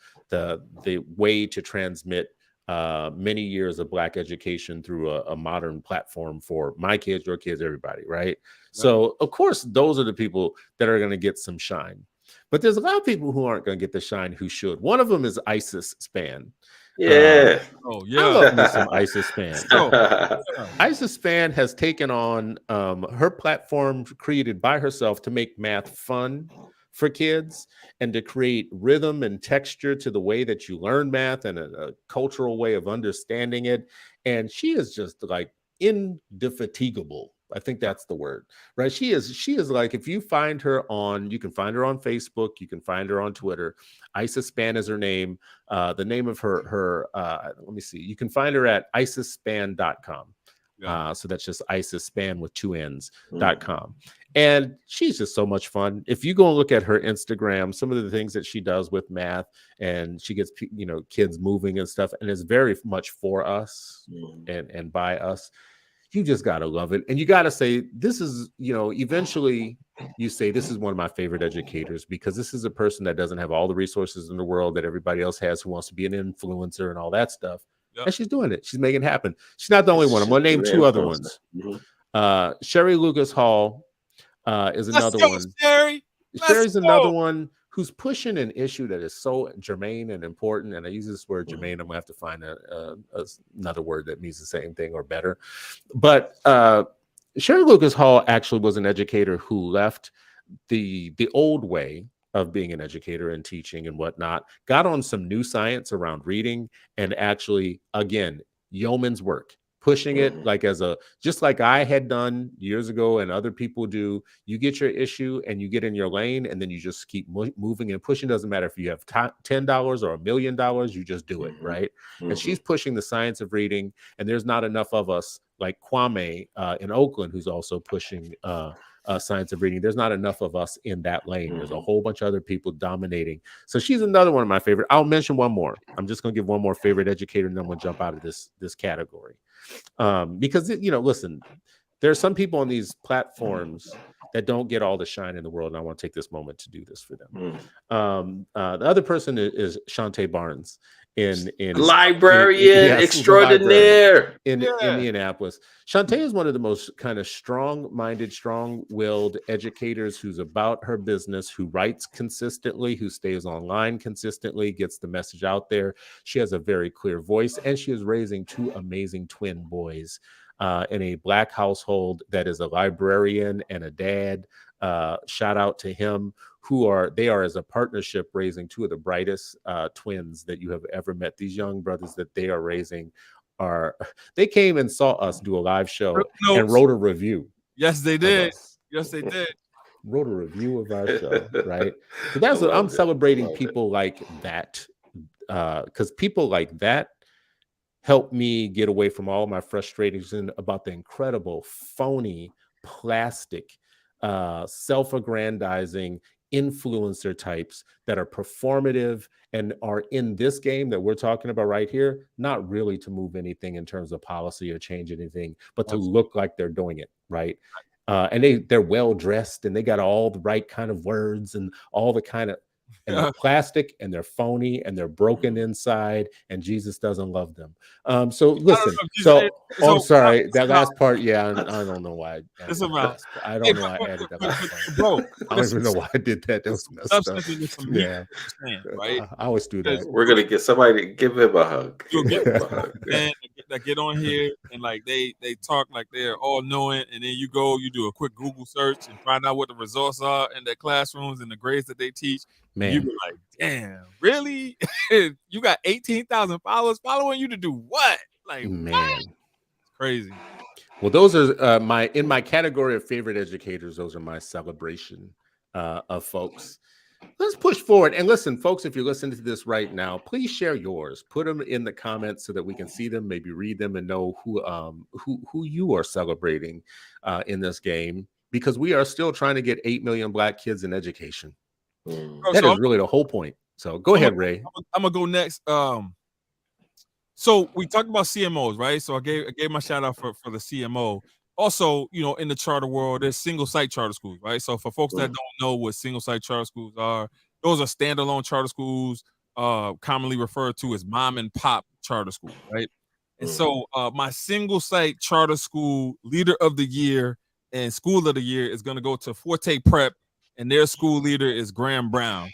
way to transmit many years of Black education through a modern platform for my kids, your kids, everybody, right? So of course, those are the people that are going to get some shine. But there's a lot of people who aren't going to get the shine who should. One of them is Isis Span. Yeah. I love me some Isis Span. Isis Span has taken on her platform created by herself to make math fun for kids and to create rhythm and texture to the way that you learn math and a cultural way of understanding it. And she is just like indefatigable. I think that's the word, right? She is like, if you find her on, you can find her on Facebook, you can find her on Twitter. Isis Span is her name. The name of her let me see. You can find her at isisspan.com. So that's just Isis Span with 2 N's.com. And she's just so much fun. If you go and look at her Instagram, some of the things that she does with math, and she gets, kids moving and stuff, and it's very much for us and by us. You just got to love it. And you got to say, this is, eventually you say, this is one of my favorite educators, because this is a person that doesn't have all the resources in the world that everybody else has, who wants to be an influencer and all that stuff. Yep. And she's doing it. She's making it happen. She's not the only one. I'm going to name 2 other ones. Sherry Lucas Hall is another one. Sherry's another one who's pushing an issue that is so germane and important. And I use this word germane. I'm going to have to find another word that means the same thing or better. But Sherry Lucas Hall actually was an educator who left the old way of being an educator and teaching and whatnot, got on some new science around reading, and actually, again, yeoman's work, pushing it just like I had done years ago and other people do. You get your issue and you get in your lane, and then you just keep moving and pushing. Doesn't matter if you have $10 or $1 million, you just do it, right? And she's pushing the science of reading, and there's not enough of us like Kwame in Oakland, who's also pushing science of reading. There's not enough of us in that lane. There's a whole bunch of other people dominating. So she's another one of my favorite. I'll mention one more. I'm just going to give one more favorite educator, and then we'll jump out of this category. Because, listen, there are some people on these platforms that don't get all the shine in the world, and I want to take this moment to do this for them. The other person is Shantae Barnes in librarian extraordinaire in Indianapolis. Shantae is one of the most kind of strong-minded, strong-willed educators who's about her business, who writes consistently, who stays online consistently, gets the message out there. She has a very clear voice, and she is raising 2 amazing twin boys in a Black household that is a librarian and a dad. Shout out to him. They are as a partnership raising 2 of the brightest twins that you have ever met. These young brothers that they are raising they came and saw us do a live show and wrote a review. Yes, they did. Yes, they did. Wrote a review of our show, right? So that's what I'm celebrating. People like that, because people like that help me get away from all my frustration about the incredible, phony, plastic, self-aggrandizing influencer types that are performative and are in this game that we're talking about right here, not really to move anything in terms of policy or change anything, but to look like they're doing it, right? And they're well dressed, and they got all the right kind of words and all the kind of, and they're plastic, and they're phony, and they're broken inside, and Jesus doesn't love them. So listen, I'm sorry, that last part, I don't know why. I don't know why I added that last part. Bro, I don't even know why I did that. That was messed up. Yeah, right. I always do that. We're gonna get somebody to give him a hug. That get on here and like they talk like they're all knowing, and then you do a quick Google search and find out what the results are in their classrooms and the grades that they teach. Man, you be like, damn, really? You got 18,000 followers following you to do what? Like, man, what? It's crazy. Well, those are in my category of favorite educators. Those are my celebration of folks. Let's push forward. And listen, folks, if you're listening to this right now, please share yours. Put them in the comments so that we can see them, maybe read them, and know who you are celebrating in this game, because we are still trying to get 8 million Black kids in education. That is really the whole point. So go ahead, Ray. I'm gonna go next. So we talked about CMOs, right? So I gave my shout out for the CMO. Also, in the charter world, there's single site charter schools, right? So for folks that don't know what single site charter schools are, those are standalone charter schools, commonly referred to as mom and pop charter school, right? And so my single site charter school leader of the year and school of the year is going to go to Forte Prep, and their school leader is Graham Brown.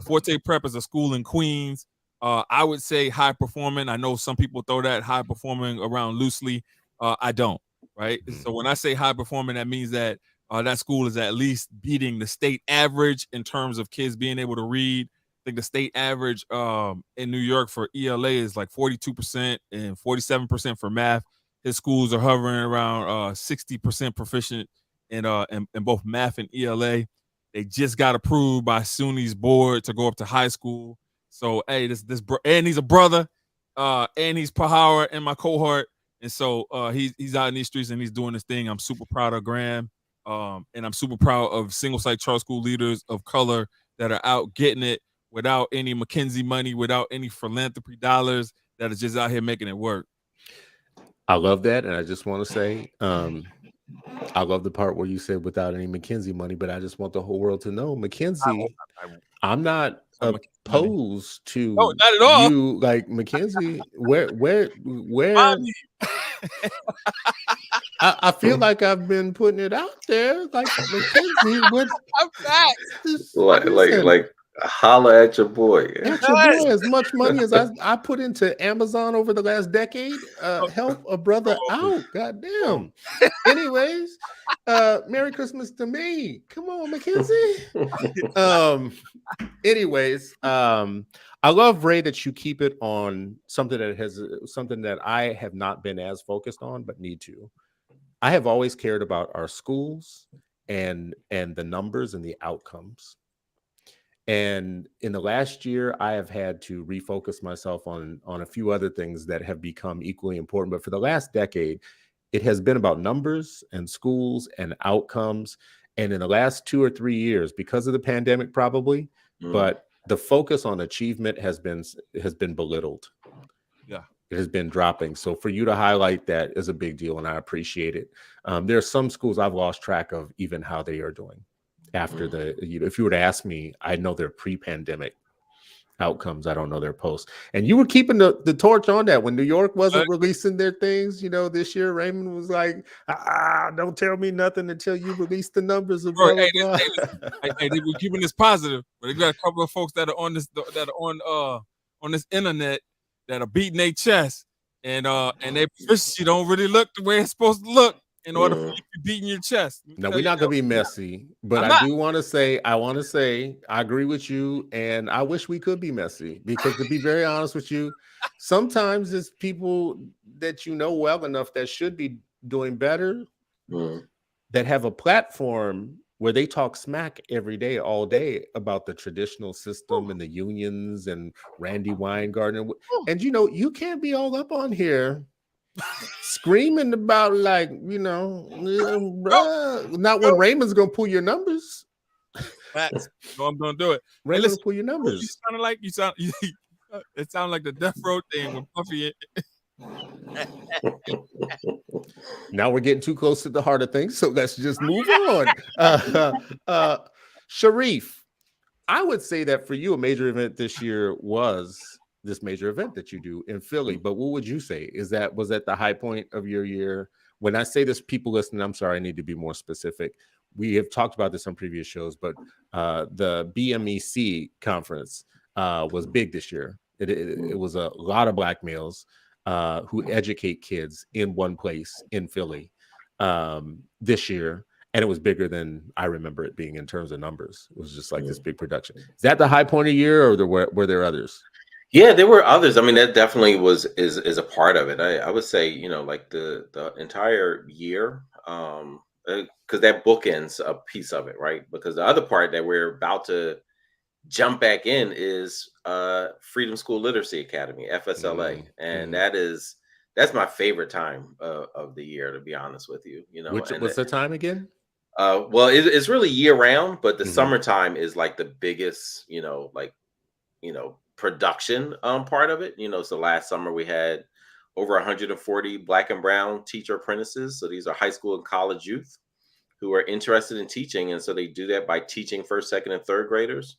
Forte Prep is a school in Queens. I would say high performing. I know some people throw that high performing around loosely. I don't, right? So when I say high performing, that means that that school is at least beating the state average in terms of kids being able to read. I think the state average in New York for ELA is like 42% and 47% for math. His schools are hovering around 60% proficient in both math and ELA. They just got approved by SUNY's board to go up to high school. So hey, and he's a brother, and he's Pahara in my cohort, and so he's out in these streets and he's doing this thing. I'm super proud of Graham, and I'm super proud of single site charter school leaders of color that are out getting it without any McKinsey money, without any philanthropy dollars, that is just out here making it work. I love that, and I just want to say, I love the part where you said without any McKinsey money, but I just want the whole world to know, McKinsey. I'm not opposed to not at all. You like McKinsey. Where I feel like I've been putting it out there, like McKinsey. What? like holla at your boy. At your boy. As much money as I put into Amazon over the last decade, help a brother out. Goddamn. Anyways, Merry Christmas to me. Come on, McKinsey. Anyways, I love, Ray, that you keep it on something that I have not been as focused on, but need to. I have always cared about our schools and the numbers and the outcomes. And in the last year, I have had to refocus myself on a few other things that have become equally important. But for the last decade, it has been about numbers and schools and outcomes. And in the last 2 or 3 years, because of the pandemic, probably, but the focus on achievement has been belittled. Yeah, it has been dropping. So for you to highlight that is a big deal, and I appreciate it. There are some schools I've lost track of even how they are doing. After if you were to ask me, I know their pre-pandemic outcomes. I don't know their post. And you were keeping the torch on that when New York wasn't releasing their things. This year, Raymond was like, don't tell me nothing until you release the numbers. Of blah, blah, blah. Hey, they were keeping this positive, but they got a couple of folks that are on this on this internet that are beating their chest, and they you don't really look the way it's supposed to look. In order for you to be beating your chest. No, we're not going to be messy, but I want to say, I agree with you, and I wish we could be messy, because to be very honest with you, sometimes it's people that you know well enough that should be doing better, that have a platform where they talk smack every day, all day, about the traditional system and the unions and Randy Weingarten. And you can't be all up on here screaming about, like, not when Raymond's gonna pull your numbers. Facts. No, I'm gonna do it. Raymond's pull your numbers. It sounded like the Death Row thing with Puffy. Now we're getting too close to the heart of things, so let's just move on. Sharif, I would say that for you, a major event this year was this major event that you do in Philly. But what would you say? Was that the high point of your year? When I say this, people listening, I'm sorry, I need to be more specific. We have talked about this on previous shows, but the BMEC conference was big this year. It was a lot of Black males who educate kids in one place in Philly this year. And it was bigger than I remember it being in terms of numbers. It was just like this big production. Is that the high point of the year, or were there others? Yeah, there were others. I mean, that definitely is a part of it. I would say, like the entire year, because that bookends a piece of it, right? Because the other part that we're about to jump back in is Freedom School Literacy Academy, FSLA, and that's my favorite time of the year, to be honest with you. What's the time again? Well, it's really year round, but the summertime is like the biggest, production part of it. So last summer we had over 140 Black and brown teacher apprentices. So these are high school and college youth who are interested in teaching, and so they do that by teaching first, second, and third graders.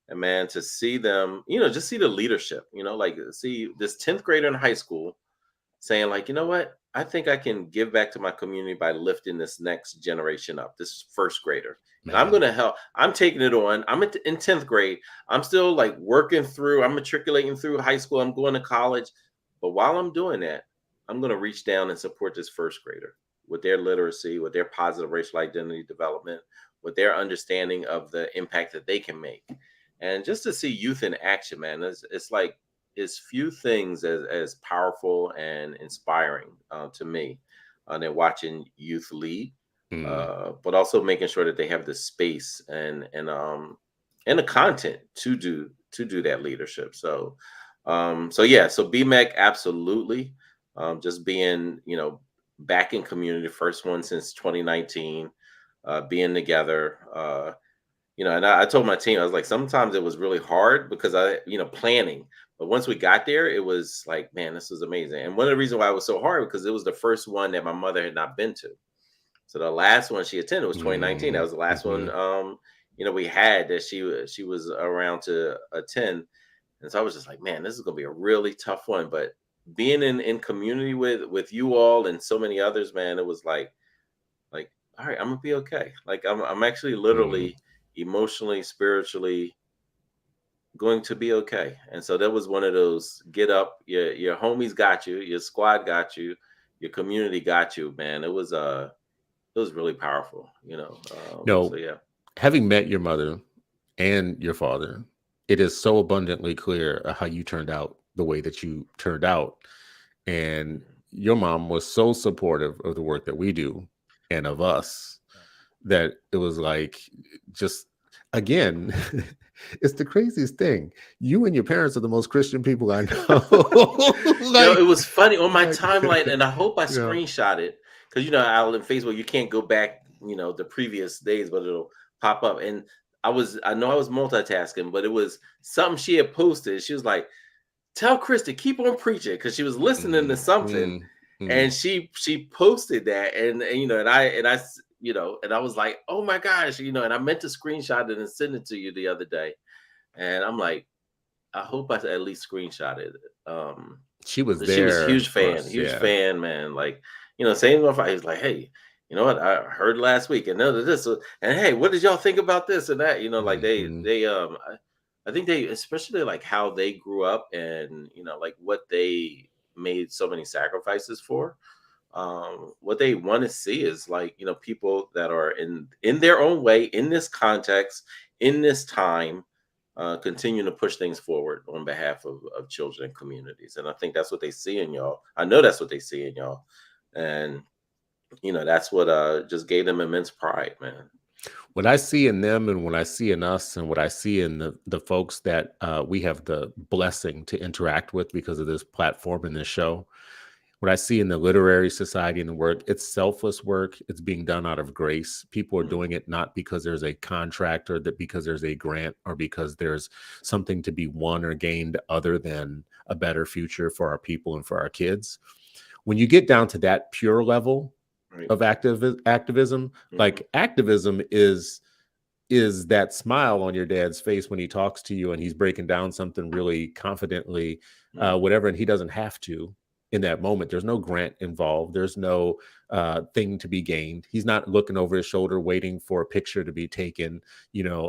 And man, to see them, just see the leadership, like see this 10th grader in high school saying like, you know what, I think I can give back to my community by lifting this next generation up, this first grader. And I'm going to help. I'm taking it on. I'm in 10th grade. I'm still like working through, I'm matriculating through high school. I'm going to college. But while I'm doing that, I'm going to reach down and support this first grader with their literacy, with their positive racial identity development, with their understanding of the impact that they can make. And just to see youth in action, man, it's like, it's few things as powerful and inspiring to me than watching youth lead, but also making sure that they have the space and the content to do that leadership. So BMEC, absolutely. Just being, back in community, first one since 2019, being together, and I told my team, I was like, sometimes it was really hard because planning, but once we got there, it was like, man, this was amazing. And one of the reasons why it was so hard, because it was the first one that my mother had not been to. So the last one she attended was 2019. That was the last one, we had that she was around to attend. And so I was just like, man, this is going to be a really tough one. But being in community with you all and so many others, man, it was like, all right, I'm gonna be okay. Like I'm actually literally emotionally, spiritually going to be okay. And so that was one of those, get up, your homies got you, your squad got you, your community got you, man. It was really powerful, No, so yeah. Having met your mother and your father, it is so abundantly clear how you turned out the way that you turned out. And your mom was so supportive of the work that we do and of us that it was like, just again, it's the craziest thing. You and your parents are the most Christian people I know. It was funny on my timeline, and I hope I screenshot it, because out on Facebook you can't go back, the previous days, but it'll pop up. And I know I was multitasking, but it was something she had posted. She was like, "Tell Chris to keep on preaching," because she was listening to something, and she posted that, and I was like, oh my gosh, and I meant to screenshot it and send it to you the other day, and I'm like, I hope I at least screenshot it. She was there. She was a huge fan, man. Like, same with I was like, hey, you know what? I heard last week and this, and hey, what did y'all think about this and that? Like I think they, especially like how they grew up and, like what they made so many sacrifices for. What they want to see is like, people that are in their own way, in this context, in this time, continue to push things forward on behalf of children and communities. And I think that's what they see in y'all. I know that's what they see in y'all. And, that's what just gave them immense pride, man. What I see in them and what I see in us and what I see in the folks that we have the blessing to interact with because of this platform and this show, what I see in the literary society and the work, it's selfless work. It's being done out of grace. People are doing it not because there's a contract or that because there's a grant or because there's something to be won or gained other than a better future for our people and for our kids. When you get down to that pure level of activism, like activism is that smile on your dad's face when he talks to you and he's breaking down something really confidently, whatever, and he doesn't have to in that moment. There's no grant involved. There's no thing to be gained. He's not looking over his shoulder waiting for a picture to be taken.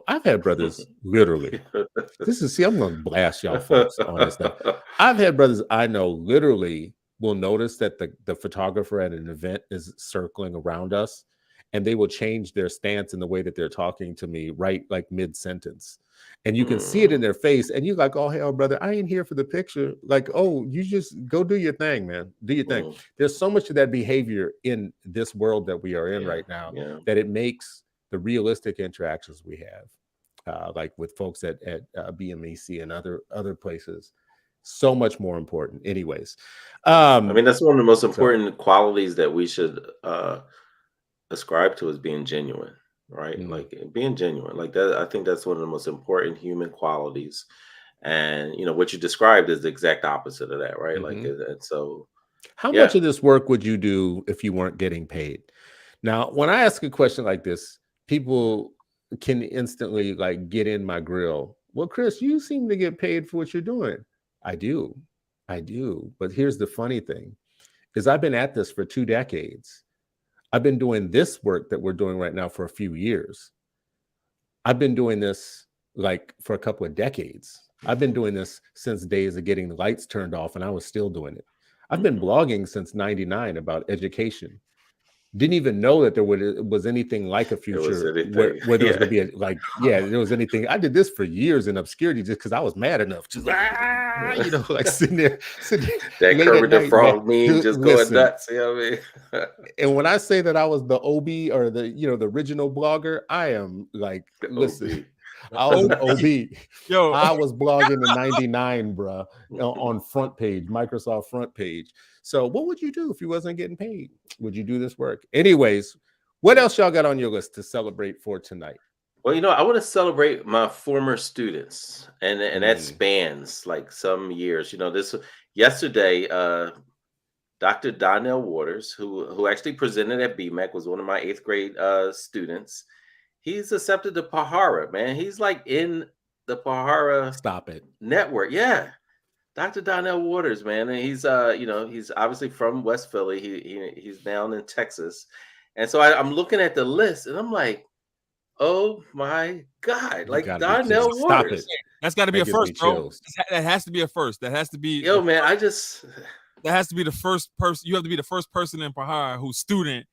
I've had brothers literally, I'm going to blast y'all folks on this stuff. I've had brothers I know literally will notice that the photographer at an event is circling around us, and they will change their stance in the way that they're talking to me, right, like mid-sentence. And you can see it in their face, and you're like, oh, hell, brother, I ain't here for the picture. Like, oh, you just go do your thing, man. Do your thing. There's so much of that behavior in this world that we are in right now that it makes the realistic interactions we have, like with folks at BMEC and other places, so much more important. Anyways, I mean, that's one of the most important qualities that we should ascribe to, is being genuine, right? Like being genuine, like that. I think that's one of the most important human qualities. And what you described is the exact opposite of that, right? Like, and so, how much of this work would you do if you weren't getting paid? Now, when I ask a question like this, people can instantly like get in my grill Well, Chris, you seem to get paid for what you're doing. I do. But here's the funny thing is I've been at this for 2 decades. I've been doing this work that we're doing right now for a few years. I've been doing this like for a couple of decades. I've been doing this since days of getting the lights turned off, and I was still doing it. I've been blogging since '99 about education. Didn't even know that there was anything like a future where there was going to be there was anything. I did this for years in obscurity just because I was mad enough. Just like sitting there. That Kermit the Frog meme just going nuts. You know what I mean? And when I say that I was the OB or the original blogger, I am like, listen. I was an OB. Yo, I was blogging in '99, bro, on front page, Microsoft front page. So what would you do if you wasn't getting paid? Would you do this work? Anyways, what else y'all got on your list to celebrate for tonight? Well, I want to celebrate my former students, and that spans like some years. This yesterday, Dr. Donnell Waters, who actually presented at BMAC, was one of my 8th grade students. He's accepted to Pahara, man. He's like in the Pahara network. Yeah. Dr. Donnell Waters, man. And he's he's obviously from West Philly. He's down in Texas. And so I'm looking at the list and I'm like, oh my God. Like Donnell Waters. That's gotta be a first, bro. That has to be a first. That has to be that has to be the first person. You have to be the first person in Pahara whose student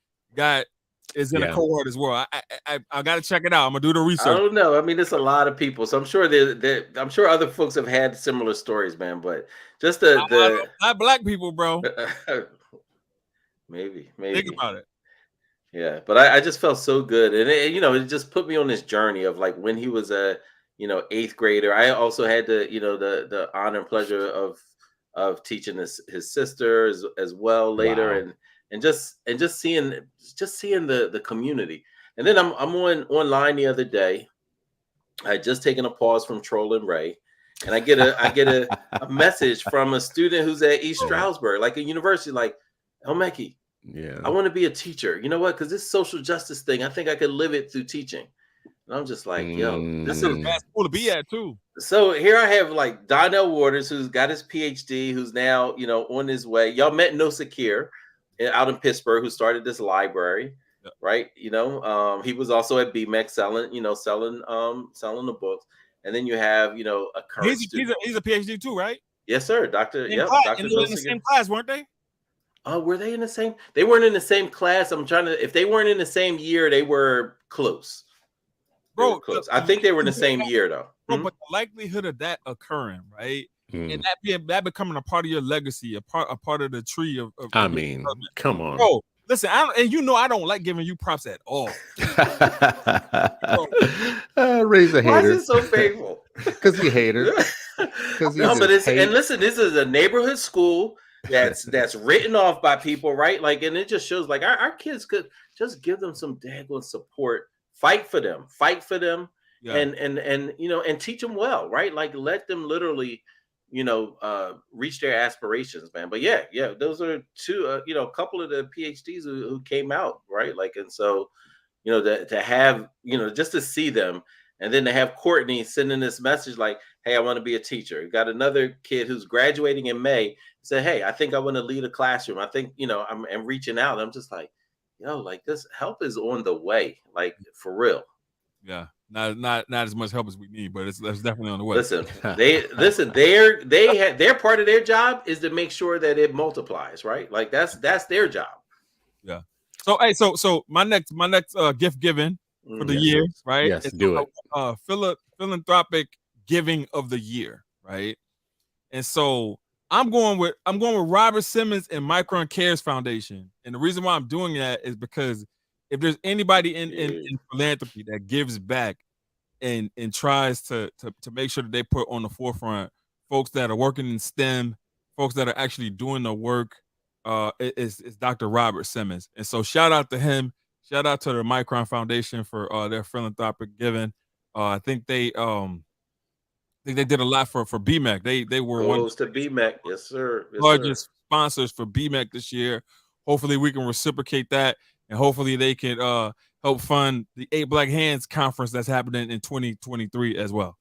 is in a cohort as well. I got to check it out. I'm gonna do the research. I don't know. I mean, it's a lot of people, so I'm sure I'm sure other folks have had similar stories, man. But just not black people, bro. maybe think about it. Yeah, but I just felt so good, and it just put me on this journey of like when he was a 8th grader. I also had the honor and pleasure of teaching his sister as well later. Wow. And just seeing the community. And then I'm online the other day. I had just taken a pause from trolling Ray, and I get a message from a student who's at East Stroudsburg, like a university, like, Elmeki, I want to be a teacher. You know what? Because this social justice thing, I think I could live it through teaching. And I'm just like, yo, this is a bad school to be at too. So here I have like Donnell Waters, who's got his PhD, who's now on his way. Y'all met Nosakir out in Pittsburgh, who started this library, right? He was also at BMAC selling the books. And then you have, a current student. He's a PhD too, right? Yes, sir. Dr. They were in the same class, weren't they? Were they in the same? They weren't in the same class. If they weren't in the same year, they were close. Bro, close. I think they were in the same year though. Bro, but the likelihood of that occurring, right? And that becoming a part of your legacy, a part of the tree of I mean, come on, bro. Listen, I don't like giving you props at all. Raise a hater. Why is it so painful? Because he hater. No, but listen, this is a neighborhood school that's written off by people, right? Like, and it just shows like our kids could just give them some daggone support, fight for them, and teach them well, right? Like, let them literally reach their aspirations, man. But yeah, those are two, a couple of the PhDs who came out, right? Like, and so, to have, just to see them, and then to have Courtney sending this message like, hey, I want to be a teacher. You got another kid who's graduating in May, said, hey, I think I want to lead a classroom. I think, I'm reaching out. I'm just like, like this help is on the way, like for real. Yeah. Not as much help as we need, but it's definitely on the way. Listen, their part of their job is to make sure that it multiplies, right? Like that's their job. Yeah. So hey, so my next gift giving for the year, right? Yes, do it. Philanthropic giving of the year, right? And so I'm going with Robert Simmons and Micron Cares Foundation, and the reason why I'm doing that is because if there's anybody in philanthropy that gives back and tries to make sure that they put on the forefront folks that are working in STEM, folks that are actually doing the work, is Dr. Robert Simmons. And so shout out to him. Shout out to the Micron Foundation for their philanthropic giving. I think they did a lot for BMAC. They were one to BMAC, yes sir. Largest sponsors for BMAC this year. Hopefully we can reciprocate that. And hopefully they can help fund the 8 Black Hands conference that's happening in 2023 as well.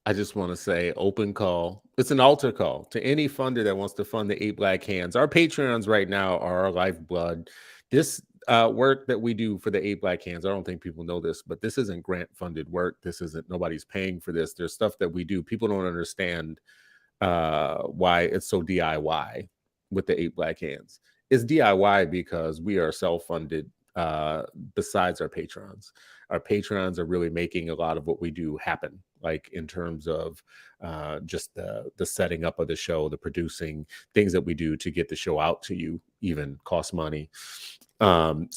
I just want to say open call. It's an altar call to any funder that wants to fund the 8 Black Hands. Our Patreons right now are our lifeblood. This work that we do for the 8 Black Hands, I don't think people know this, but this isn't grant funded work. This isn't, nobody's paying for this. There's stuff that we do. People don't understand why it's so DIY with the 8 Black Hands. It's DIY because we are self-funded besides our patrons. Our patrons are really making a lot of what we do happen, like in terms of just the setting up of the show, the producing, things that we do to get the show out to you, even cost money. And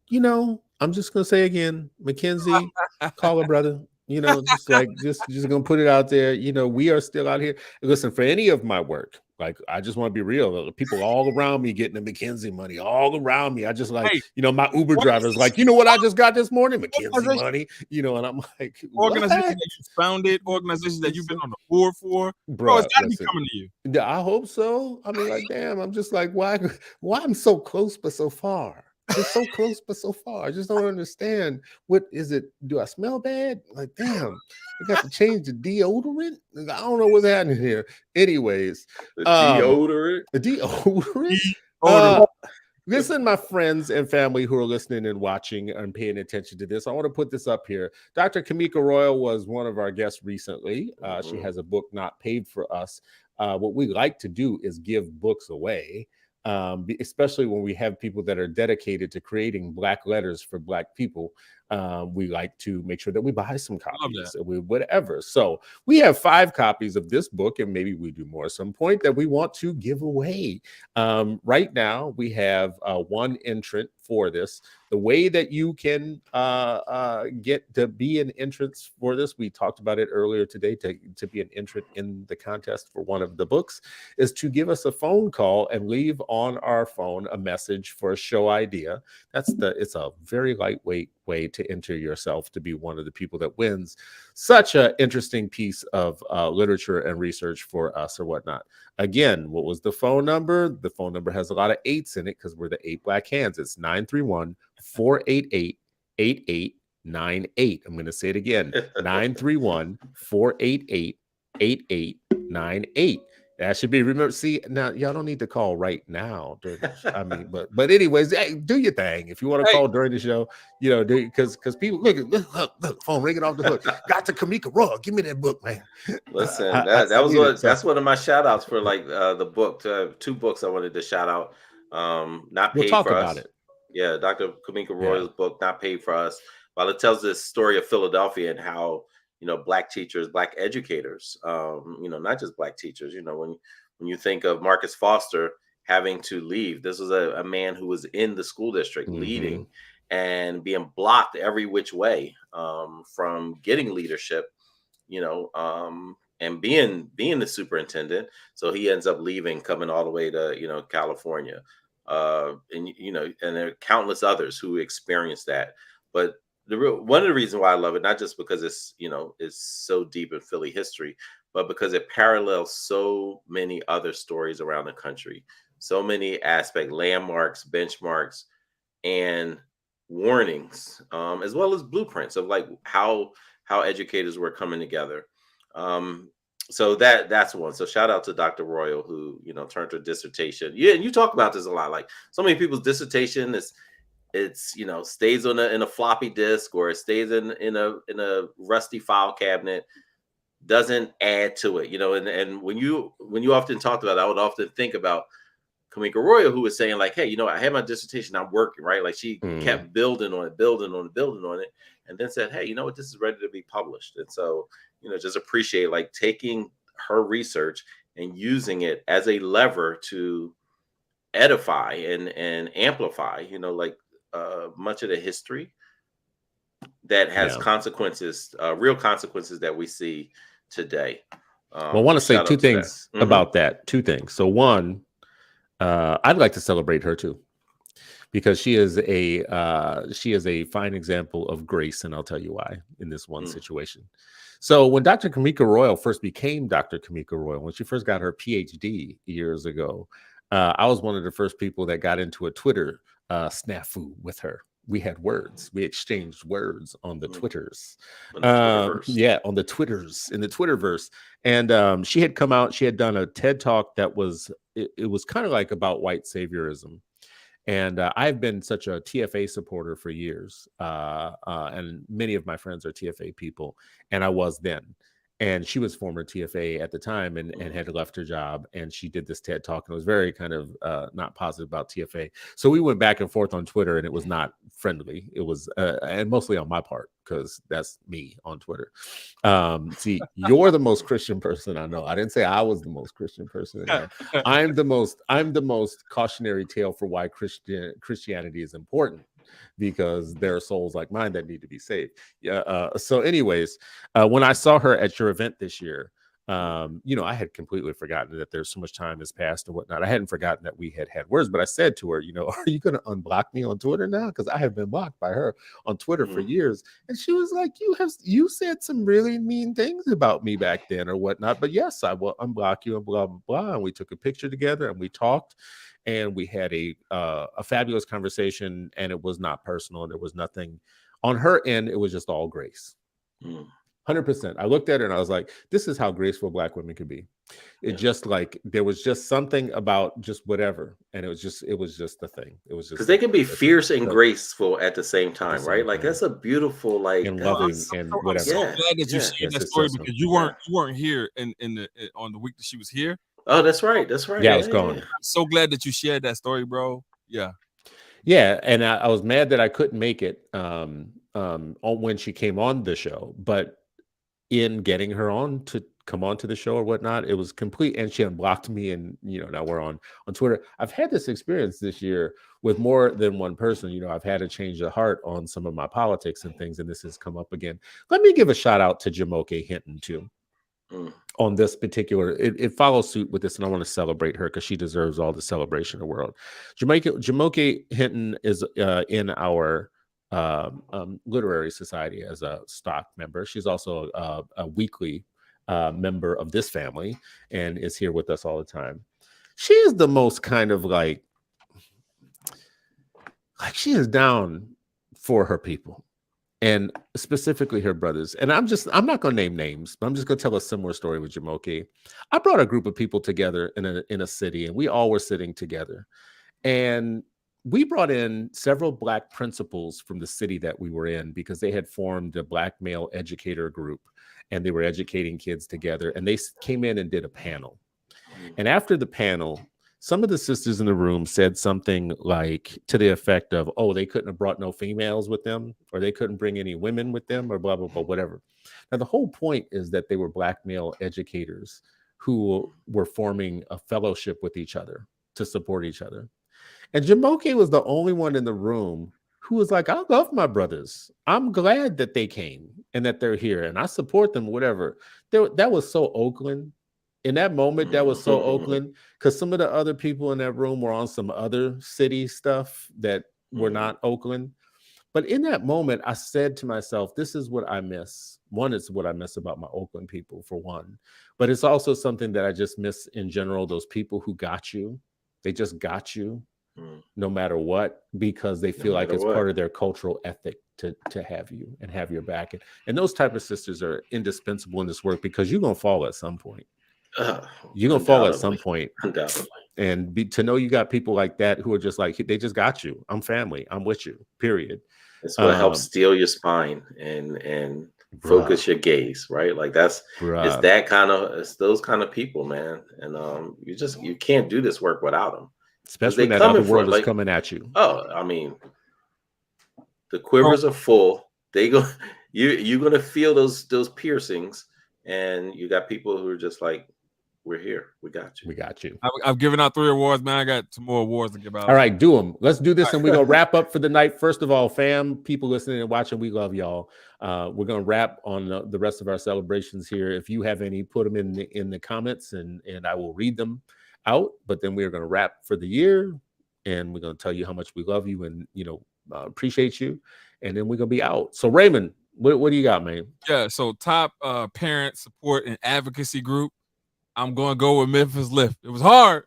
you know, I'm just gonna say again, Mackenzie, call her brother. You know, just gonna put it out there. You know, we are still out here. Listen, for any of my work, like I just want to be real. People all around me getting the Mackenzie money, all around me. I just like, you know, my Uber driver's like, you know what I just got this morning? Mackenzie money. You know, and I'm like, organizations that you founded, organizations that you've been on the board for, bro, it's gotta be coming to you. I hope so. I mean, like, damn, I'm just like, why I'm so close but so far. It's so close but so far. I just don't understand. What is it? Do I smell bad? Like, damn, I got to change the deodorant. I don't know what's happening here. Anyways, the deodorant. The deodorant. Listen, my friends and family who are listening and watching and paying attention to this, I want to put this up here. Dr. Kamika Royal was one of our guests recently. She has a book, Not Paid for Us. What we like to do is give books away. Especially when we have people that are dedicated to creating Black letters for Black people. We like to make sure that we buy some copies, whatever. So we have 5 copies of this book, and maybe we do more at some point that we want to give away. Right now, we have 1 entrant for this. The way that you can get to be an entrant for this, we talked about it earlier today, to be an entrant in the contest for one of the books, is to give us a phone call and leave on our phone a message for a show idea. It's a very lightweight way to enter yourself to be one of the people that wins such an interesting piece of literature and research for us or whatnot. Again, what was the phone number? The phone number has a lot of 8s in it because we're the 8 Black Hands. It's 931-488-8898. I'm going to say it again, 931-488-8898. That should be remember. See, now y'all don't need to call right now. I mean, but anyways, hey, do your thing. If you want to call during the show, you know, because people look, phone ringing off the hook. Got to Kamika Royal. Give me that book, man. Listen, that's one of my shout outs for like the book. 2 books I wanted to shout out. Not paid for us. It. Yeah, Dr. Kamika Royal's book, Not Paid for Us. While it tells this story of Philadelphia and how, you know, Black teachers, Black educators, you know, not just Black teachers, you know, when you think of Marcus Foster having to leave, this was a man who was in the school district leading and being blocked every which way from getting leadership, you know, and being the superintendent. So he ends up leaving, coming all the way to, you know, California. And, you know, and there are countless others who experienced that. But one of the reasons why I love it, not just because it's, you know, it's so deep in Philly history, but because it parallels so many other stories around the country, so many aspects, landmarks, benchmarks, and warnings, as well as blueprints of like how educators were coming together. So that's one. So shout out to Dr. Royal, who, you know, turned her dissertation. Yeah, and you talk about this a lot. Like so many people's dissertation it's you know, stays in a floppy disk, or it stays in a rusty file cabinet, doesn't add to it, you know. And when you often talked about it, I would often think about Kamika Royal, who was saying like, hey, you know, I had my dissertation, I'm working, right? Like she kept building on it, and then said, hey, you know what, this is ready to be published. And so, you know, just appreciate like taking her research and using it as a lever to edify and amplify, you know, like much of the history that has consequences, real consequences that we see today. Well, I want to say 2 things about that. 2 things. So one, I'd like to celebrate her too, because she is a fine example of grace, and I'll tell you why in this one situation. So when Dr. Kamika Royal first became Dr. Kamika Royal, when she first got her PhD years ago, I was one of the first people that got into a Twitter snafu with her. we had words. We exchanged words on the Twitters. On the Twitterverse. Yeah, on the Twitters, in the Twitterverse. And she had come out, she had done a TED Talk that was, it was kind of like about white saviorism. And I've been such a TFA supporter for years. And many of my friends are TFA people. And I was then. And she was former TFA at the time and had left her job. And she did this TED Talk and it was very kind of not positive about TFA. So we went back and forth on Twitter and it was not friendly. It was, and mostly on my part, because that's me on Twitter. See, you're the most Christian person I know. I didn't say I was the most Christian person. I'm the most cautionary tale for why Christianity is important. Because there are souls like mine that need to be saved. So anyways, when I saw her at your event this year, I had completely forgotten that there's so much time has passed and whatnot. I hadn't forgotten that we had words, but I said to her, are you going to unblock me on Twitter now? Because I have been blocked by her on Twitter for years. And she was like, you said some really mean things about me back then or whatnot. But yes, I will unblock you and blah, blah, blah. And we took a picture together and we talked. And we had a fabulous conversation, and it was not personal. There was nothing on her end. It was just all grace. 100%. I looked at her and I was like, this is how graceful Black women can be. It just like, there was just something about just whatever. And it was just the thing. It was just because they can be fierce and graceful at the same time, right? Like that's a beautiful, like, and loving and whatever. I'm so glad that you shared that story because you weren't here on the week that she was here. Oh, that's right. That's right. Yeah, I was gone. I'm so glad that you shared that story, bro. Yeah. Yeah. And I was mad that I couldn't make it when she came on the show. But in getting her on to come on to the show or whatnot, it was complete. And she unblocked me. And, now we're on Twitter. I've had this experience this year with more than one person. I've had a change of heart on some of my politics and things. And this has come up again. Let me give a shout out to Jamoke Hinton, too. On this particular, it follows suit with this, and I want to celebrate her because she deserves all the celebration in the world. Jamoke Hinton is in our literary society as a stock member. She's also a weekly member of this family and is here with us all the time. She is the most kind of like she is down for her people. And specifically her brothers. And I'm not going to name names, but I'm just going to tell a similar story with Jamoke. I brought a group of people together in a city, and we all were sitting together. And we brought in several Black principals from the city that we were in because they had formed a Black male educator group, and they were educating kids together. And they came in and did a panel. And after the panel, some of the sisters in the room said something like to the effect of, oh, they couldn't have brought no females with them, or they couldn't bring any women with them, or blah, blah, blah, whatever. Now, the whole point is that they were Black male educators who were forming a fellowship with each other to support each other. And Jamoke was the only one in the room who was like, I love my brothers. I'm glad that they came and that they're here, and I support them, whatever. That was so Oakland. In that moment, that was so Oakland, because some of the other people in that room were on some other city stuff that were not Oakland. But in that moment, I said to myself, this is what I miss. One, it's what I miss about my Oakland people, for one. But it's also something that I just miss in general, those people who got you. They just got you no matter what, because they feel like it's part of their cultural ethic to have you and have your back. And those type of sisters are indispensable in this work because you're going to fall at some point. You're gonna fall at some point, and to know you got people like that who are just like, they just got you. I'm family. I'm with you. Period. It's what helps steel your spine and focus your gaze, right? Like it's those kind of people, man. And you can't do this work without them, especially when that other world is coming at you. Oh, I mean, the quivers are full. You're gonna feel those piercings, and you got people who are just like, we're here. We got you. We got you. I've given out 3 awards, man. I got 2 more awards to give out. All right, do them. Let's do this, and we're gonna wrap up for the night. First of all, fam, people listening and watching, we love y'all. We're gonna wrap on the rest of our celebrations here. If you have any, put them in the comments, and I will read them out. But then we're gonna wrap for the year, and we're gonna tell you how much we love you and appreciate you, and then we're gonna be out. So Raymond, what do you got, man? Yeah, so top parent support and advocacy group. I'm going to go with Memphis Lift. It was hard,